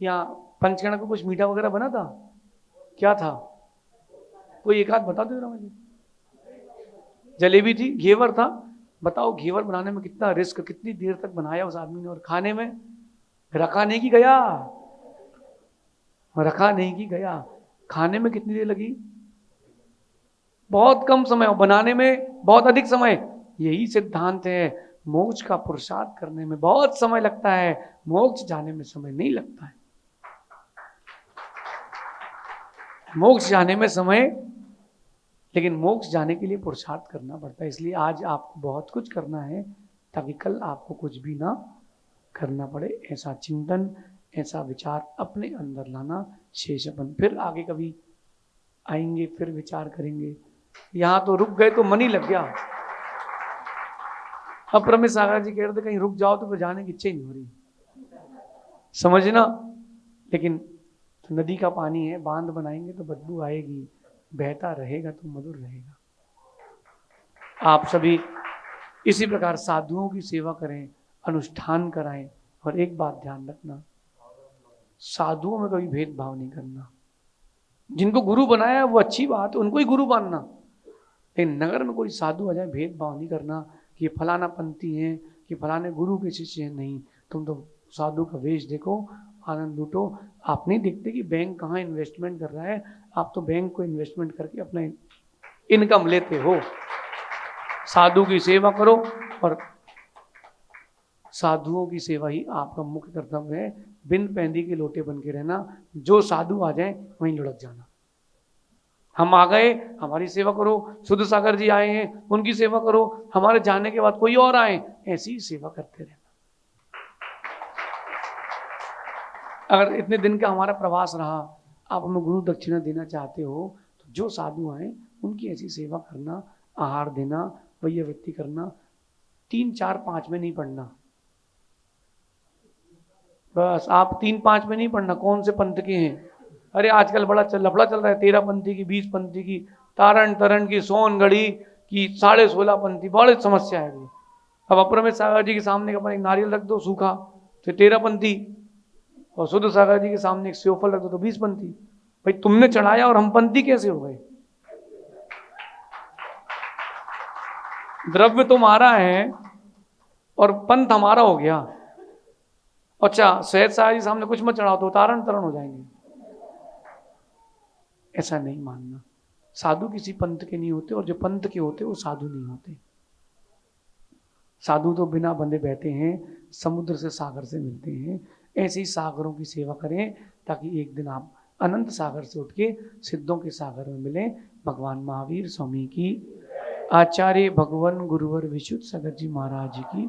यहाँ पंचकर्म को कुछ मीठा वगैरह बना था? क्या था? कोई एक आध बता दो जरा मुझे। जलेबी थी, घेवर था। बताओ घेवर बनाने में कितना रिस्क, कितनी देर तक बनाया उस आदमी ने, और खाने में रखा नहीं कि गया, रखा नहीं कि गया। खाने में कितनी देर लगी? बहुत कम समय, और बनाने में बहुत अधिक समय। यही सिद्धांत है। मोक्ष का पुरुषार्थ करने में बहुत समय लगता है, मोक्ष जाने में समय नहीं लगता है। मोक्ष जाने में समय, लेकिन मोक्ष जाने के लिए पुरुषार्थ करना पड़ता है। इसलिए आज आपको बहुत कुछ करना है ताकि कल आपको कुछ भी ना करना पड़े। ऐसा चिंतन, ऐसा विचार अपने अंदर लाना। शेषपन फिर आगे कभी आएंगे, फिर विचार करेंगे। यहां तो रुक गए तो मन ही लग गया। अब प्रमेश सागर जी कह रहे थे कहीं रुक जाओ तो फिर जाने की इच्छा ही नहीं हो रही, समझना। लेकिन तो नदी का पानी है, बांध बनाएंगे तो बदबू आएगी, बहता रहेगा तो मधुर रहेगा। आप सभी इसी प्रकार साधुओं की सेवा करें, अनुष्ठान कराएं। और एक बात ध्यान रखना, साधुओं में कभी भेदभाव नहीं करना। जिनको गुरु बनाया वो अच्छी बात है, उनको ही गुरु मानना, लेकिन नगर में कोई साधु आ जाए भेदभाव नहीं करना कि ये फलाना पंथी है, कि फलाने गुरु के शिष्य हैं। नहीं, तुम तो साधु का वेश देखो, आनंद लूटो। आप नहीं देखते कि बैंक कहाँ इन्वेस्टमेंट कर रहा है, आप तो बैंक को इन्वेस्टमेंट करके अपना इनकम लेते हो। साधु की सेवा करो, और साधुओं की सेवा ही आपका मुख्य कर्तव्य है। बिन पैंदी के लोटे बन के रहना, जो साधु आ जाए वहीं लुढ़क जाना। हम आ गए, हमारी सेवा करो, शुद्ध सागर जी आए हैं, उनकी सेवा करो, हमारे जाने के बाद कोई और आए, ऐसी ही सेवा करते रहना। अगर इतने दिन का हमारा प्रवास रहा, आप हमें गुरु दक्षिणा देना चाहते हो, तो जो साधु आए उनकी ऐसी सेवा करना, आहार देना, वैयवृत्ति करना। 3, 4, 5 में नहीं पढ़ना, बस आप 3, 5 में नहीं पढ़ना कौन से पंथ के हैं। अरे आजकल बड़ा लफड़ा चल रहा है, 13 पंथी की, 20 पंथी की, तारण तरन की, सोनगढ़ी की, 16.5 पंथी, बड़ी समस्या है ये। अब अपर सागर जी के सामने अपन एक नारियल रख दो सूखा तो 13 पंथी, और शुद्ध सागर जी के सामने एक सेवफल रख दो तो 20 पंथी। भाई तुमने चढ़ाया और हम पंथी कैसे हो गए? द्रव्य तुम्हारा है और पंथ हमारा हो गया। अच्छा, सहज सागर जी सामने कुछ मत चढ़ाओ तो तारण तरण हो जाएंगे। ऐसा नहीं मानना। साधु किसी पंथ के नहीं होते, और जो पंथ के होते वो साधु नहीं होते। साधु तो बिना बंधे बहते हैं, समुद्र से सागर से मिलते हैं। ऐसे ही सागरों की सेवा करें, ताकि एक दिन आप अनंत सागर से उठ के सिद्धों के सागर में मिलें। भगवान महावीर स्वामी की, आचार्य भगवान गुरुवर विशुद्ध सागर जी महाराज की